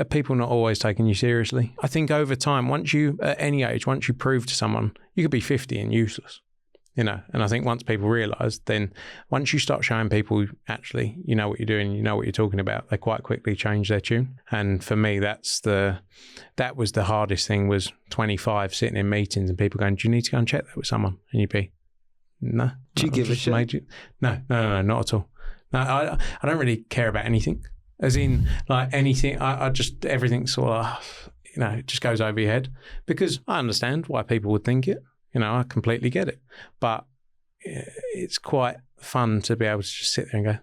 People not always taking you seriously. I think over time, at any age, once you prove to someone, you could be 50 and useless, and I think once people realise, then once you start showing people actually, you know what you're doing, you know what you're talking about, they quite quickly change their tune. And for me, that was the hardest thing, was 25 sitting in meetings and people going, do you need to go and check that with someone? And you'd be, no. Do you give a shit? No, not at all. No, I don't really care about anything. As in, like anything, I just, everything sort of, it just goes over your head. Because I understand why people would think it. I completely get it. But it's quite fun to be able to just sit there and go,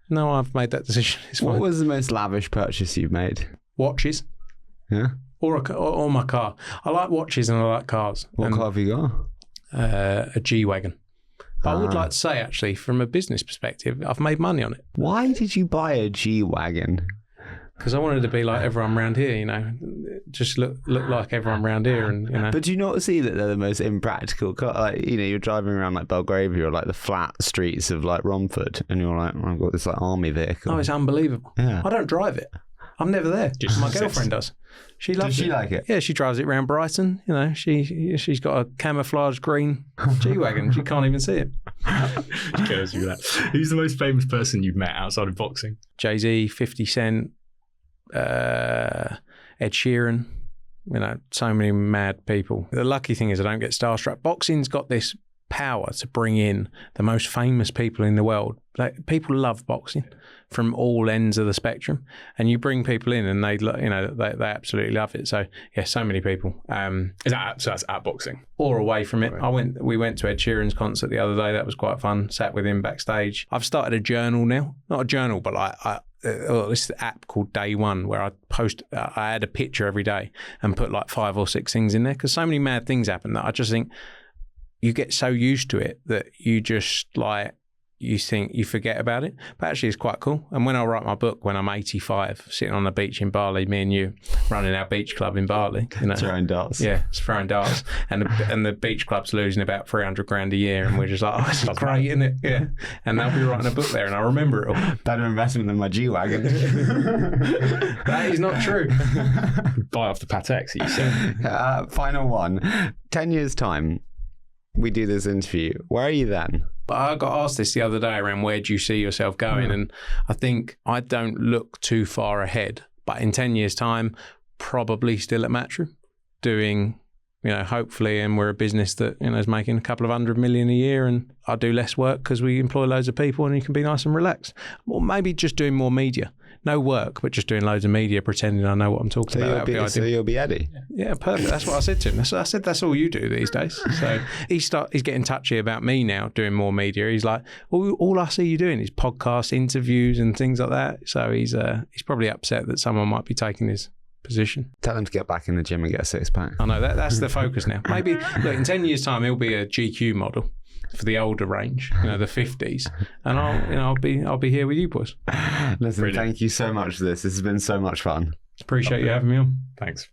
no, I've made that decision. It's fine. What was the most lavish purchase you've made? Watches. Yeah. Or my car. I like watches and I like cars. What car have you got? A G-Wagon. But I would like to say, actually, from a business perspective, I've made money on it. Why did you buy a G-Wagon? Because I wanted to be like everyone around here, just look like everyone around here, and But do you not see that they're the most impractical car? Like, you're driving around like Belgravia or like the flat streets of like Romford, and you're like, I've got this like army vehicle. Oh, it's unbelievable. Yeah. I don't drive it. I'm never there. My girlfriend does. She loves it. Does she like it? Yeah, she drives it around Brighton. She's got a camouflage green G-Wagon. She can't even see it. She cares you that. Who's the most famous person you've met outside of boxing? Jay-Z, 50 Cent, Ed Sheeran. So many mad people. The lucky thing is I don't get starstruck. Boxing's got this power to bring in the most famous people in the world. People love boxing from all ends of the spectrum, and you bring people in and they absolutely love it. So yeah, so many people. So that's at boxing or away from it. We went to Ed Sheeran's concert the other day. That was quite fun. Sat with him backstage. I've started a journal now, not a journal, but this app called Day One, where I add a picture every day and put like 5 or 6 things in there, because so many mad things happen that I just think you get so used to it that you just you think you forget about it. But actually it's quite cool. And when I write my book, when I'm 85, sitting on the beach in Bali, me and you running our beach club in Bali. Throwing darts. Yeah, it's throwing darts. And the beach club's losing about 300 grand a year. And we're just like, oh, this is great, isn't it? Yeah. And they'll be writing a book there and I remember it all. Better investment than my G-Wagon. That is not true. Buy off the Patex, you said. Final one. 10 years time, we do this interview. Where are you then? I got asked this the other day around where do you see yourself going? And I think I don't look too far ahead, But in 10 years' time, probably still at Matchroom, doing, hopefully, and we're a business that, is making a couple of $100 million a year, and I do less work because we employ loads of people and you can be nice and relaxed. Or maybe just doing more media. No work, but just doing loads of media, pretending I know what I'm talking about. So you'll be Eddie. Yeah, perfect. That's what I said to him. I said, that's all you do these days. So he's getting touchy about me now doing more media. He's like, all I see you doing is podcasts, interviews and things like that. So he's probably upset that someone might be taking his position. Tell him to get back in the gym and get a six-pack. I know, that's the focus now. Maybe, look, in 10 years' time, he'll be a GQ model for the older range, the 50s, and I'll be here with you boys. Listen, Brilliant. Thank you so much for this. This has been so much fun. Appreciate you having me on. Thanks.